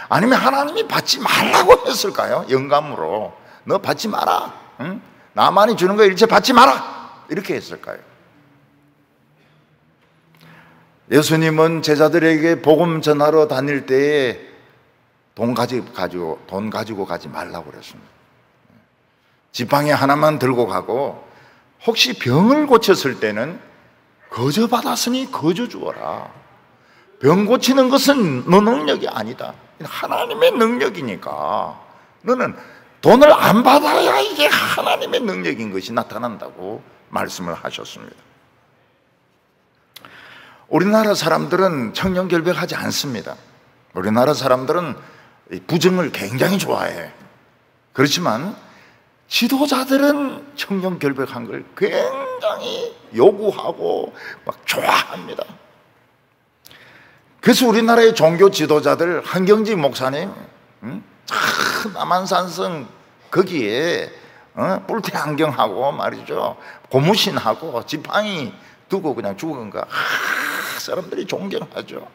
아니면 하나님이 받지 말라고 했을까요? 영감으로 너 받지 마라, 나만이 주는 거 일체 받지 마라 이렇게 했을까요? 예수님은 제자들에게 복음 전하러 다닐 때에 돈 가지고 가지 말라고 그랬습니다. 지팡이 하나만 들고 가고 혹시 병을 고쳤을 때는 거저 받았으니 거저 주어라. 병 고치는 것은 너 능력이 아니다. 하나님의 능력이니까 너는 돈을 안 받아야 이게 하나님의 능력인 것이 나타난다고 말씀을 하셨습니다. 우리나라 사람들은 청렴결백하지 않습니다. 우리나라 사람들은 부정을 굉장히 좋아해. 그렇지만 지도자들은 청렴결백한 걸 굉장히 요구하고 막 좋아합니다. 그래서 우리나라의 종교 지도자들, 한경직 목사님, 남한산성 거기에 뿔테 안경하고 말이죠, 고무신하고 지팡이 두고 그냥 죽은 거 사람들이 존경하죠.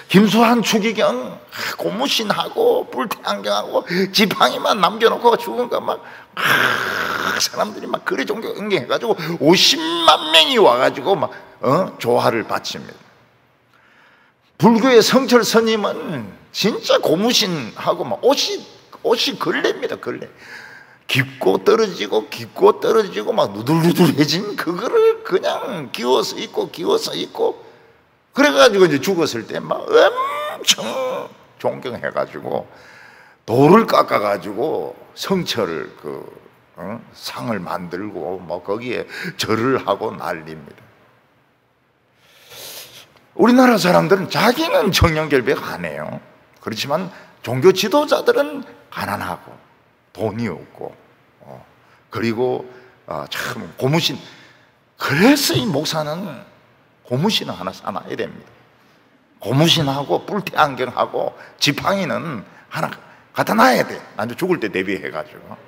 김수환 추기경 고무신하고 뿔테 안경하고 지팡이만 남겨놓고 죽은 거 막 사람들이 막 그래 존경해가지고 50만 명이 와가지고 막 조화를 바칩니다. 불교의 성철 스님은 진짜 고무신하고 막 옷이 걸레입니다. 걸레. 깊고 떨어지고 막 누들누들해진 그거를 그냥 기워서 입고 그래가지고 이제 죽었을 때 막 엄청 존경해가지고 돌을 깎아가지고 성철 상을 만들고 뭐 거기에 절을 하고 난립니다. 우리나라 사람들은 자기는 청렴결백 안 해요. 그렇지만 종교 지도자들은 가난하고 돈이 없고 그리고 참 고무신. 그래서 이 목사는 고무신을 하나 사놔야 됩니다. 고무신하고 뿔테 안경하고 지팡이는 하나 갖다 놔야 돼. 나중에 죽을 때 대비해가지고.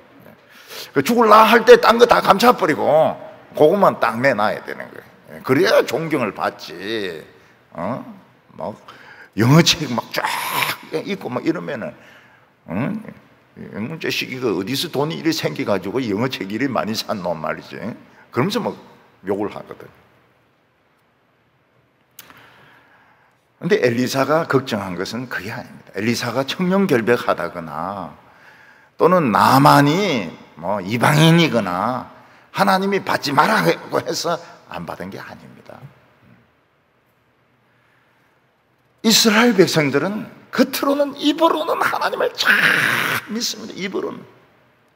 죽을라 할 때 딴 거 다 감춰버리고 그것만 딱 내놔야 되는 거예요. 그래야 존경을 받지. 막 영어책 막 쫙 읽고 막 이러면은 영어 자식이가 어디서 돈이 이리 생겨가지고 영어책 이리 많이 샀노 말이지. 그러면서 막 욕을 하거든. 근데 엘리사가 걱정한 것은 그게 아닙니다. 엘리사가 청렴결백하다거나 또는 나만이 뭐 이방인이거나 하나님이 받지 말라고 해서 안 받은 게 아닙니다. 이스라엘 백성들은 겉으로는 입으로는 하나님을 잘 믿습니다.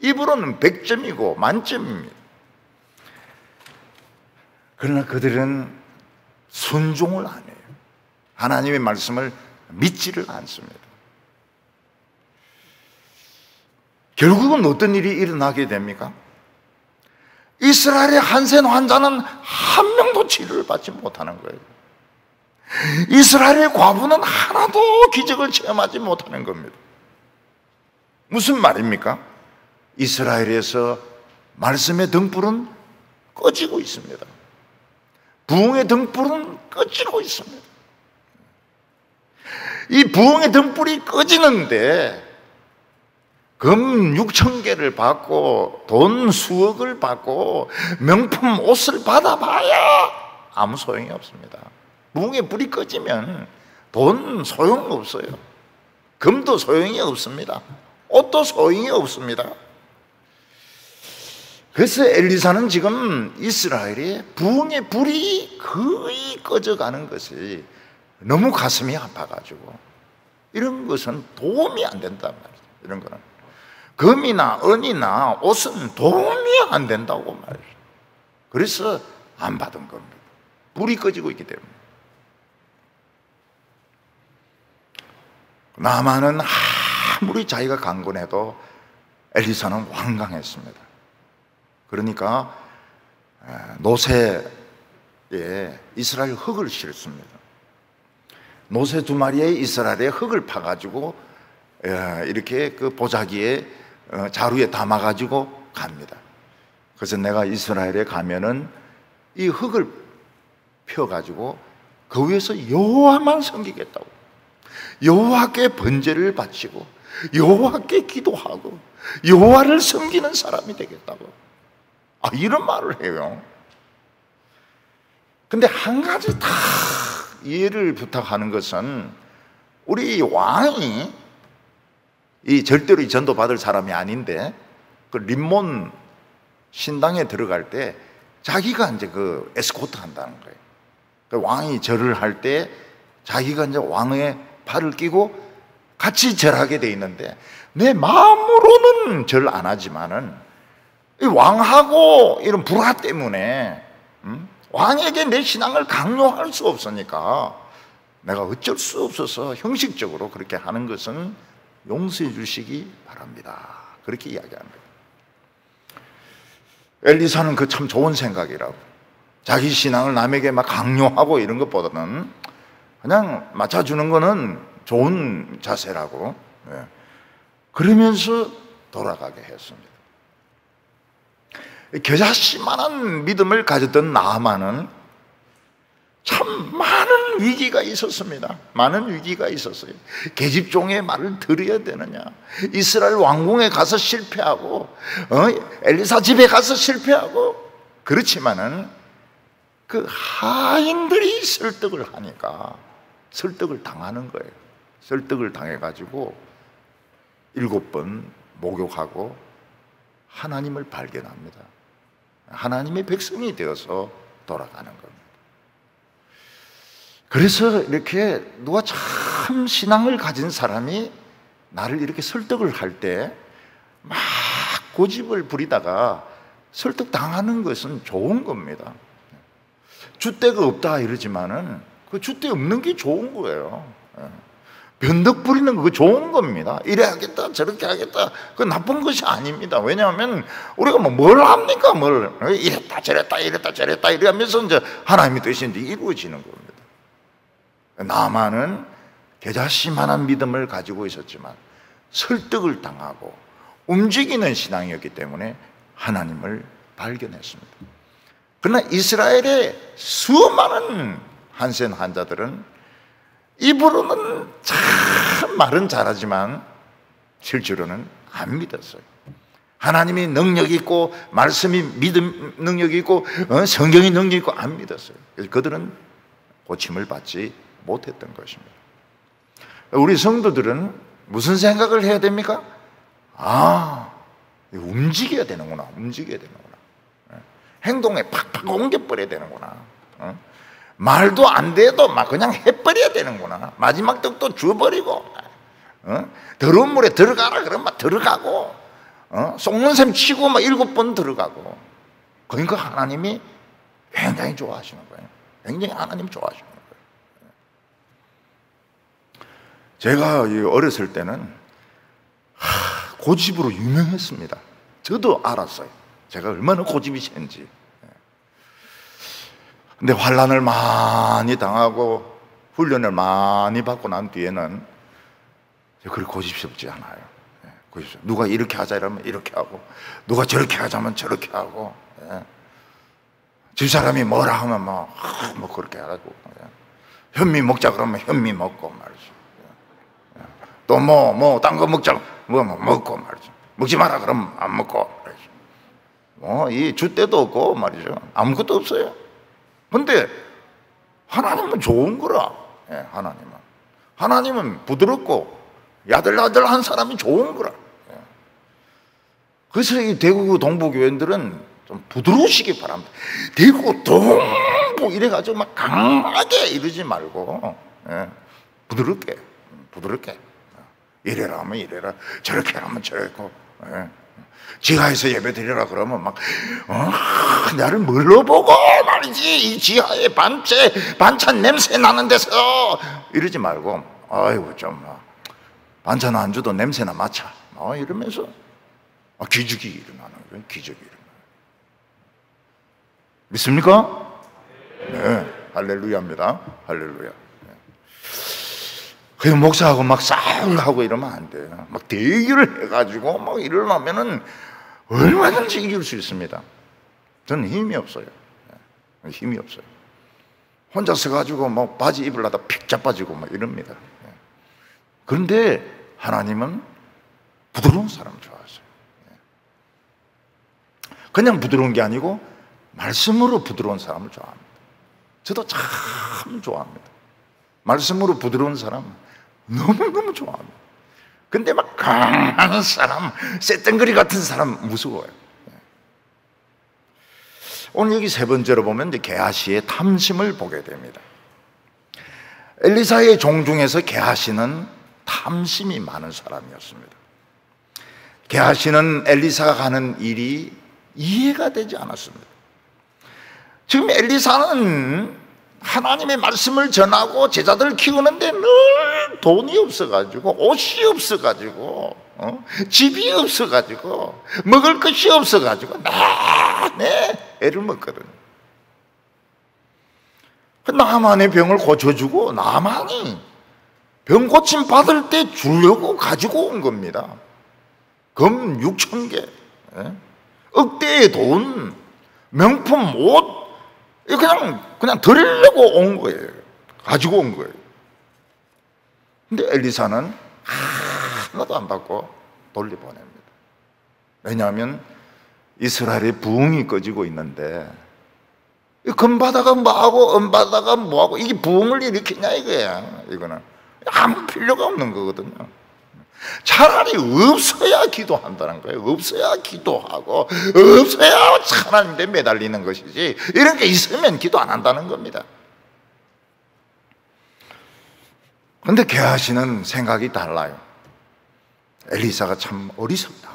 입으로는 100점이고 만점입니다. 그러나 그들은 순종을 안 해요. 하나님의 말씀을 믿지를 않습니다. 결국은 어떤 일이 일어나게 됩니까? 이스라엘의 한센 환자는 한 명도 치료를 받지 못하는 거예요. 이스라엘의 과부는 하나도 기적을 체험하지 못하는 겁니다. 무슨 말입니까? 이스라엘에서 말씀의 등불은 꺼지고 있습니다. 부흥의 등불은 꺼지고 있습니다. 이 부흥의 등불이 꺼지는데 금 6,000개를 받고 돈 수억을 받고 명품 옷을 받아봐야 아무 소용이 없습니다. 부흥의 불이 꺼지면 돈 소용없어요. 금도 소용이 없습니다. 옷도 소용이 없습니다. 그래서 엘리사는 지금 이스라엘의 부흥의 불이 거의 꺼져가는 것이 너무 가슴이 아파가지고 이런 것은 도움이 안 된단 말이에요. 이런 거는 금이나 은이나 옷은 도움이 안 된다고 말이에요. 그래서 안 받은 겁니다. 불이 꺼지고 있기 때문에. 나만은 아무리 자기가 강건해도 엘리사는 완강했습니다. 그러니까 노새에 이스라엘 흙을 실습니다. 노새 2마리에 이스라엘의 흙을 파가지고 이렇게 그 보자기에 자루에 담아가지고 갑니다. 그래서 내가 이스라엘에 가면은 이 흙을 펴가지고 그 위에서 여호와만 섬기겠다고, 여호와께 번제를 바치고 여호와께 기도하고 여호와를 섬기는 사람이 되겠다고, 이런 말을 해요. 근데 한 가지 다 이해를 부탁하는 것은 우리 왕이 이 절대로 전도받을 사람이 아닌데 그 림몬 신당에 들어갈 때 자기가 이제 그 에스코트 한다는 거예요. 그 왕이 절을 할 때 자기가 이제 왕의 팔을 끼고 같이 절하게 돼 있는데 내 마음으로는 절 안 하지만은 이 왕하고 이런 불화 때문에 왕에게 내 신앙을 강요할 수 없으니까 내가 어쩔 수 없어서 형식적으로 그렇게 하는 것은 용서해 주시기 바랍니다. 그렇게 이야기합니다. 엘리사는 그 참 좋은 생각이라고, 자기 신앙을 남에게 막 강요하고 이런 것보다는 그냥 맞춰주는 거는 좋은 자세라고, 그러면서 돌아가게 했습니다. 겨자씨만한 믿음을 가졌던 나아만은 참 많은 위기가 있었습니다. 많은 위기가 있었어요. 계집종의 말을 들어야 되느냐, 이스라엘 왕궁에 가서 실패하고 엘리사 집에 가서 실패하고, 그렇지만은 그 하인들이 설득을 하니까 설득을 당하는 거예요. 설득을 당해가지고 7번 목욕하고 하나님을 발견합니다. 하나님의 백성이 되어서 돌아가는 겁니다. 그래서 이렇게 누가 참 신앙을 가진 사람이 나를 이렇게 설득을 할 때 막 고집을 부리다가 설득당하는 것은 좋은 겁니다. 줏대가 없다 이러지만은 그 줏대 없는 게 좋은 거예요. 변덕 부리는 거 좋은 겁니다. 이래 하겠다 저렇게 하겠다, 그 나쁜 것이 아닙니다. 왜냐하면 우리가 뭘 합니까? 뭘 이랬다 저랬다 이랬다 저랬다 이러면서 이제 하나님의 뜻이 이제 이루어지는 겁니다. 나만은 겨자씨만한 믿음을 가지고 있었지만 설득을 당하고 움직이는 신앙이었기 때문에 하나님을 발견했습니다. 그러나 이스라엘의 수많은 한센 환자들은 입으로는 참 말은 잘하지만 실제로는 안 믿었어요. 하나님이 능력이 있고 말씀이 믿음 능력이 있고 성경이 능력이 있고 안 믿었어요. 그래서 그들은 고침을 받지 못했던 것입니다. 우리 성도들은 무슨 생각을 해야 됩니까? 움직여야 되는구나. 움직여야 되는구나. 행동에 팍팍 옮겨버려야 되는구나. 말도 안 돼도 막 그냥 해버려야 되는구나. 마지막 떡도 줘버리고, 더러운 물에 들어가라 그러면 막 들어가고, 속는 셈 치고 막 7번 들어가고. 그러니까 하나님이 굉장히 좋아하시는 거예요. 굉장히 하나님 좋아하시는 거예요. 제가 어렸을 때는 고집으로 유명했습니다. 저도 알았어요. 제가 얼마나 고집이 센지. 근데 환난을 많이 당하고 훈련을 많이 받고 난 뒤에는 그리 고집스럽지 않아요. 누가 이렇게 하자 이러면 이렇게 하고, 누가 저렇게 하자면 저렇게 하고, 집사람이 뭐라 하면 뭐 그렇게 하고, 현미 먹자 그러면 현미 먹고 말이죠. 또 딴 거 먹자 뭐 먹고 말이죠. 먹지 마라 그러면 안 먹고 말이죠. 이 줏대도 없고 말이죠. 아무것도 없어요. 근데 하나님은 좋은 거라. 하나님은 부드럽고 야들야들한 사람이 좋은 거라. 그래서 이 대구 동부교회들은 좀 부드러우시기 바랍니다. 대구 동부 이래가지고 막 강하게 이러지 말고 부드럽게 이래라 하면 이래라, 저렇게 하면 저렇고, 지하에서 예배 드리라 그러면 막 나를 뭘로 보고 말이지, 이 지하에 반찬 냄새 나는 데서 이러지 말고, 아이고 좀 반찬 안 줘도 냄새나 맡아 이러면서 기적이 일어나는 거예요. 기적이 일어나요. 믿습니까? 네, 할렐루야입니다. 할렐루야. 그 목사하고 막 싸우고 이러면 안 돼요. 막 대결을 해가지고 막 이러려면은 얼마든지 이길 수 있습니다. 저는 힘이 없어요. 힘이 없어요. 혼자 서가지고 막 바지 입으려다 픽 자빠지고 막 이럽니다. 그런데 하나님은 부드러운 사람 좋아하세요. 그냥 부드러운 게 아니고 말씀으로 부드러운 사람을 좋아합니다. 저도 참 좋아합니다. 말씀으로 부드러운 사람 너무너무 좋아합니다. 근데 막 강한 사람, 쇳덩거리 같은 사람 무서워요. 오늘 여기 세 번째로 보면 이제 게하시의 탐심을 보게 됩니다. 엘리사의 종 중에서 게하시는 탐심이 많은 사람이었습니다. 게하시는 엘리사가 하는 일이 이해가 되지 않았습니다. 지금 엘리사는 하나님의 말씀을 전하고 제자들을 키우는데 늘 돈이 없어가지고, 옷이 없어가지고, 집이 없어가지고, 먹을 것이 없어가지고 애를 먹거든요. 나만의 병을 고쳐주고 나만이 병 고침 받을 때 주려고 가지고 온 겁니다. 금 6,000개, 억대의 돈, 명품 옷, 그냥 드리려고 온 거예요. 가지고 온 거예요. 근데 엘리사는 하나도 안 받고 돌려보냅니다. 왜냐하면 이스라엘의 부흥이 꺼지고 있는데, 금 받아가 뭐하고 은 받아가 뭐하고 이게 부흥을 일으키냐 이거야. 이거는 아무 필요가 없는 거거든요. 차라리 없어야 기도한다는 거예요. 없어야 기도하고, 없어야 하나님께 매달리는 것이지, 이런 게 있으면 기도 안 한다는 겁니다. 그런데 게하시는 생각이 달라요. 엘리사가 참 어리석다.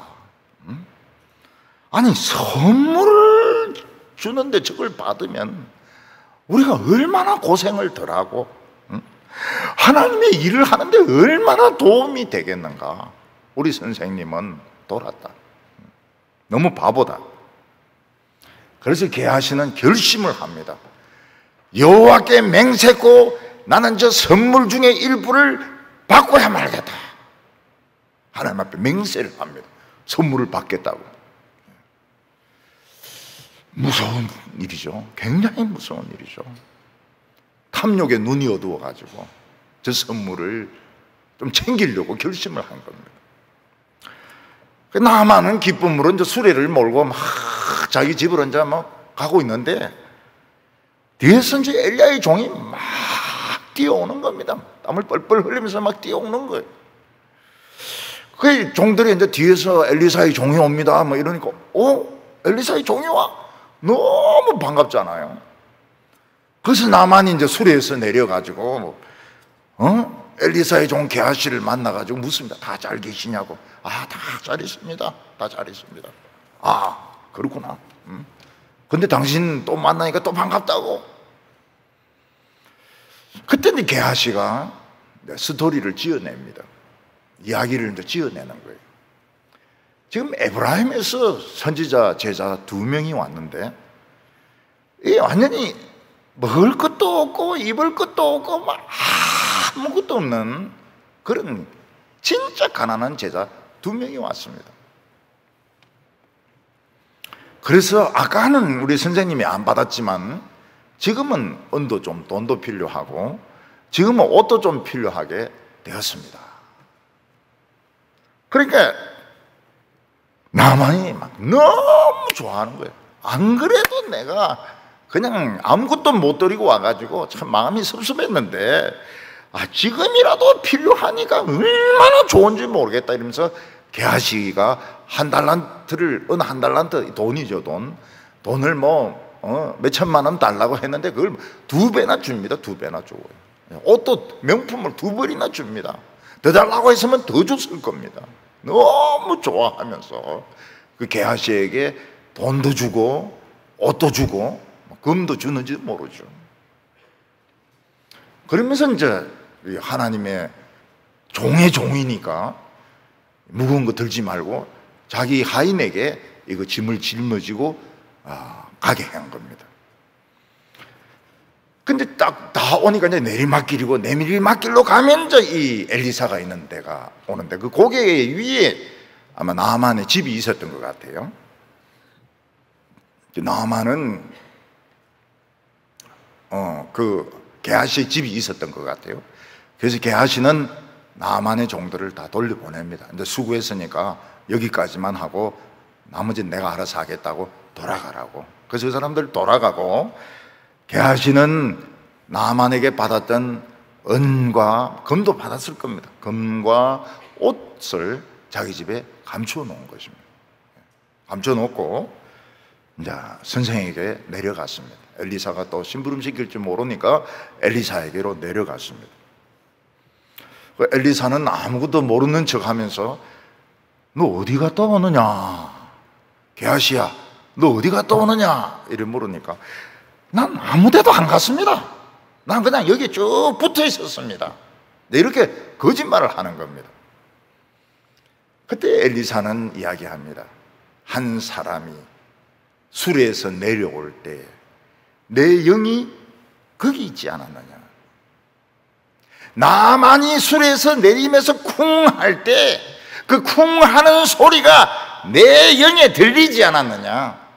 아니, 선물을 주는데 저걸 받으면 우리가 얼마나 고생을 덜하고 하나님의 일을 하는데 얼마나 도움이 되겠는가. 우리 선생님은 돌았다. 너무 바보다. 그래서 게하시는 결심을 합니다. 여호와께 맹세코 나는 저 선물 중에 일부를 바꿔야 말겠다. 하나님 앞에 맹세를 합니다. 선물을 받겠다고. 무서운 일이죠. 굉장히 무서운 일이죠. 탐욕에 눈이 어두워가지고 저 선물을 좀 챙기려고 결심을 한 겁니다. 나만은 기쁨으로 이제 수레를 몰고 막 자기 집으로 이제 막 가고 있는데, 뒤에서 이제 엘리야의 종이 막 뛰어오는 겁니다. 땀을 뻘뻘 흘리면서 막 뛰어오는 거예요. 그 종들이 이제 뒤에서 엘리사의 종이 옵니다. 뭐 이러니까, 엘리사의 종이 와. 너무 반갑잖아요. 그래서 나만이 이제 수레에서 내려가지고, 엘리사의 종 게하시를 만나가지고 묻습니다. 다 잘 계시냐고. 아, 다 잘 있습니다. 다 잘 있습니다. 아, 그렇구나. 근데 당신 또 만나니까 또 반갑다고. 그때 이제 게하시가 스토리를 지어냅니다. 이야기를 이제 지어내는 거예요. 지금 에브라임에서 선지자, 제자 2명이 왔는데, 이 완전히 먹을 것도 없고 입을 것도 없고 막 아무것도 없는 그런 진짜 가난한 제자 2명이 왔습니다. 그래서 아까는 우리 선생님이 안 받았지만 지금은 은도 좀 돈도 필요하고 지금은 옷도 좀 필요하게 되었습니다. 그러니까 나만이 막 너무 좋아하는 거예요. 안 그래도 내가 그냥 아무것도 못 드리고 와가지고 참 마음이 섭섭했는데, 아, 지금이라도 필요하니까 얼마나 좋은지 모르겠다 이러면서 게하시가 한 달란트를, 어느 한 달란트, 돈이죠, 돈을 몇 천만 원 달라고 했는데 그걸 2배나 줍니다. 2배나 줘요. 옷도 명품을 2벌이나 줍니다. 더 달라고 했으면 더 줬을 겁니다. 너무 좋아하면서 그 게하시에게 돈도 주고 옷도 주고 금도 주는지 모르죠. 그러면서 이제 하나님의 종의 종이니까 무거운 거 들지 말고 자기 하인에게 이거 짐을 짊어지고 가게 한 겁니다. 근데 딱 다 오니까 이제 내리막길이고, 내리막길로 가면 이제 이 엘리사가 있는 데가 오는데, 그 고개 위에 아마 나아만의 집이 있었던 것 같아요. 나아만은 그 게하시의 집이 있었던 것 같아요. 그래서 게하시는 나아만의 종들을 다 돌려보냅니다. 근데 수고했으니까 여기까지만 하고 나머지는 내가 알아서 하겠다고 돌아가라고. 그래서 그 사람들 돌아가고, 게하시는 나아만에게 받았던 은과 금도 받았을 겁니다. 금과 옷을 자기 집에 감추어 놓은 것입니다. 감추어 놓고 이제 선생에게 내려갔습니다. 엘리사가 또 심부름 시킬 줄 모르니까 엘리사에게로 내려갔습니다. 엘리사는 아무것도 모르는 척 하면서, 너 어디 갔다 오느냐? 게하시야, 너 어디 갔다 오느냐? 이래 물으니까, 난 아무 데도 안 갔습니다. 난 그냥 여기 쭉 붙어 있었습니다. 이렇게 거짓말을 하는 겁니다. 그때 엘리사는 이야기합니다. 한 사람이 수레에서 내려올 때 내 영이 거기 있지 않았느냐? 나만이 수레에서 내리면서 쿵 할 때 그 쿵 하는 소리가 내 영에 들리지 않았느냐?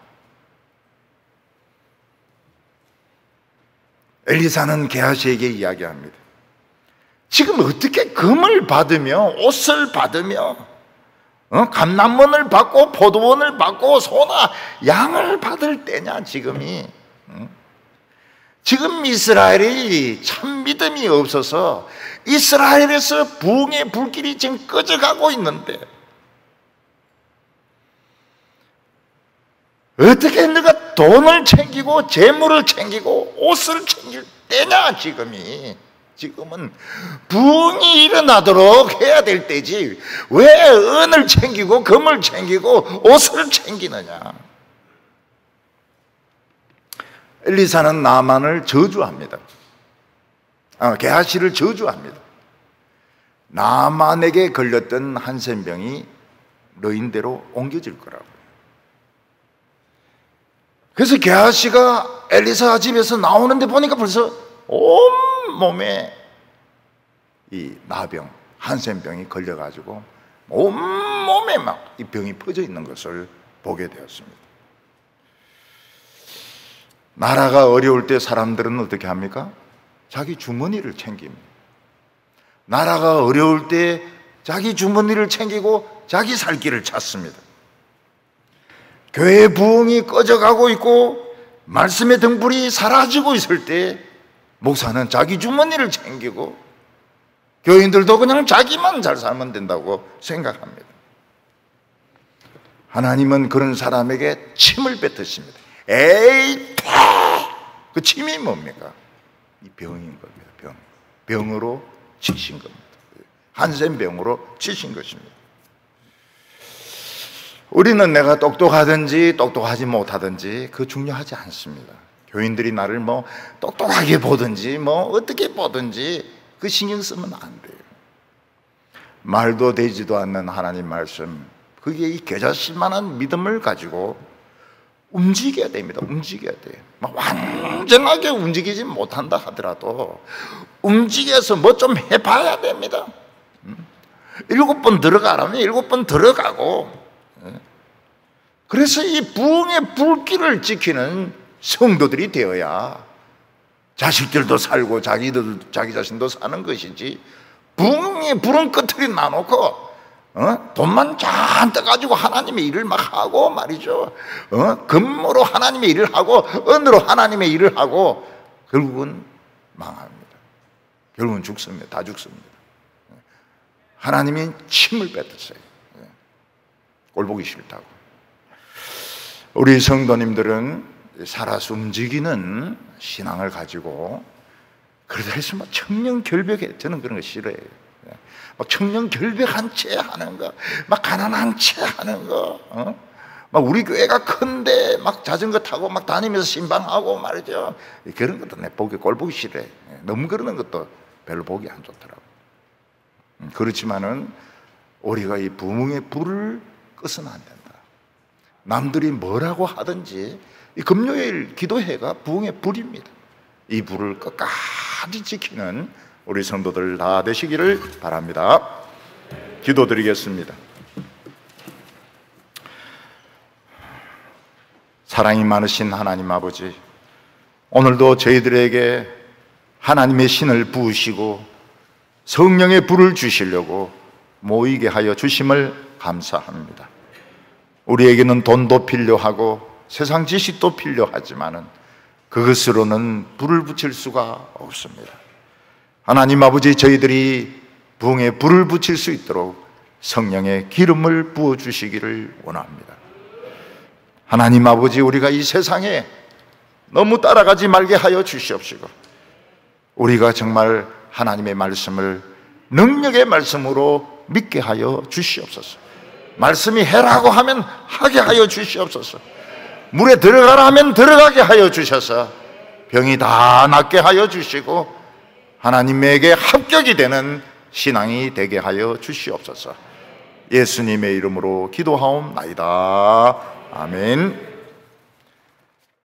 엘리사는 게하시에게 이야기합니다. 지금 어떻게 금을 받으며 옷을 받으며 감람원을 받고 포도원을 받고 소나 양을 받을 때냐 지금이. 지금 이스라엘이 참 믿음이 없어서 이스라엘에서 부흥의 불길이 지금 꺼져가고 있는데 어떻게 너가 돈을 챙기고 재물을 챙기고 옷을 챙길 때냐 지금이. 지금은 부흥이 일어나도록 해야 될 때지 왜 은을 챙기고 금을 챙기고 옷을 챙기느냐. 엘리사는 나만을 저주합니다. 게하시를 저주합니다. 나만에게 걸렸던 한센병이 너인대로 옮겨질 거라고. 그래서 게하시가 엘리사 집에서 나오는데 보니까 벌써 온 몸에 이 나병, 한센병이 걸려가지고 온 몸에 막 이 병이 퍼져 있는 것을 보게 되었습니다. 나라가 어려울 때 사람들은 어떻게 합니까? 자기 주머니를 챙깁니다. 나라가 어려울 때 자기 주머니를 챙기고 자기 살 길을 찾습니다. 교회 부흥이 꺼져가고 있고 말씀의 등불이 사라지고 있을 때 목사는 자기 주머니를 챙기고 교인들도 그냥 자기만 잘 살면 된다고 생각합니다. 하나님은 그런 사람에게 침을 뱉으십니다. 에이, 그 침이 뭡니까? 이 병인 겁니다. 병으로 치신 겁니다. 한센병으로 치신 것입니다. 우리는 내가 똑똑하든지 똑똑하지 못하든지 그 중요하지 않습니다. 교인들이 나를 뭐 똑똑하게 보든지 뭐 어떻게 보든지 그 신경 쓰면 안 돼요. 말도 되지도 않는 하나님 말씀, 그게 이 겨자씨만한 믿음을 가지고 움직여야 됩니다. 움직여야 돼요. 막 완전하게 움직이지 못한다 하더라도 움직여서 뭐 좀 해봐야 됩니다. 7번 들어가라면 7번 들어가고, 그래서 이 부흥의 불길을 지키는 성도들이 되어야 자식들도 살고 자기 자신도 사는 것이지, 부흥의 불은 끄트리 놔놓고 돈만 잔뜩 가지고 하나님의 일을 막 하고 말이죠. 금으로 하나님의 일을 하고 은으로 하나님의 일을 하고 결국은 망합니다. 결국은 죽습니다. 다 죽습니다. 하나님이 침을 뱉었어요. 꼴보기 싫다고. 우리 성도님들은 살아서 움직이는 신앙을 가지고, 그러다 해서 막 청렴결백해. 저는 그런 거 싫어해요. 막 청렴결백한 채 하는 거, 막 가난한 채 하는 거, 막 우리 교회가 큰데 막 자전거 타고 막 다니면서 신방하고 말이죠. 그런 것도 내 꼴보기 싫어해. 너무 그러는 것도 별로 보기 안 좋더라고. 그렇지만은 우리가 이 부흥의 불을 끄서는 안 된다. 남들이 뭐라고 하든지 이 금요일 기도회가 부흥의 불입니다. 이 불을 끝까지 지키는 우리 성도들 다 되시기를 바랍니다. 기도드리겠습니다. 사랑이 많으신 하나님 아버지, 오늘도 저희들에게 하나님의 신을 부으시고 성령의 불을 주시려고 모이게 하여 주심을 감사합니다. 우리에게는 돈도 필요하고 세상 지식도 필요하지만은 그것으로는 불을 붙일 수가 없습니다. 하나님 아버지, 저희들이 부흥에 불을 붙일 수 있도록 성령의 기름을 부어주시기를 원합니다. 하나님 아버지, 우리가 이 세상에 너무 따라가지 말게 하여 주시옵시고, 우리가 정말 하나님의 말씀을 능력의 말씀으로 믿게 하여 주시옵소서. 말씀이 해라고 하면 하게 하여 주시옵소서. 물에 들어가라 하면 들어가게 하여 주셔서 병이 다 낫게 하여 주시고 하나님에게 합격이 되는 신앙이 되게 하여 주시옵소서. 예수님의 이름으로 기도하옵나이다. 아멘.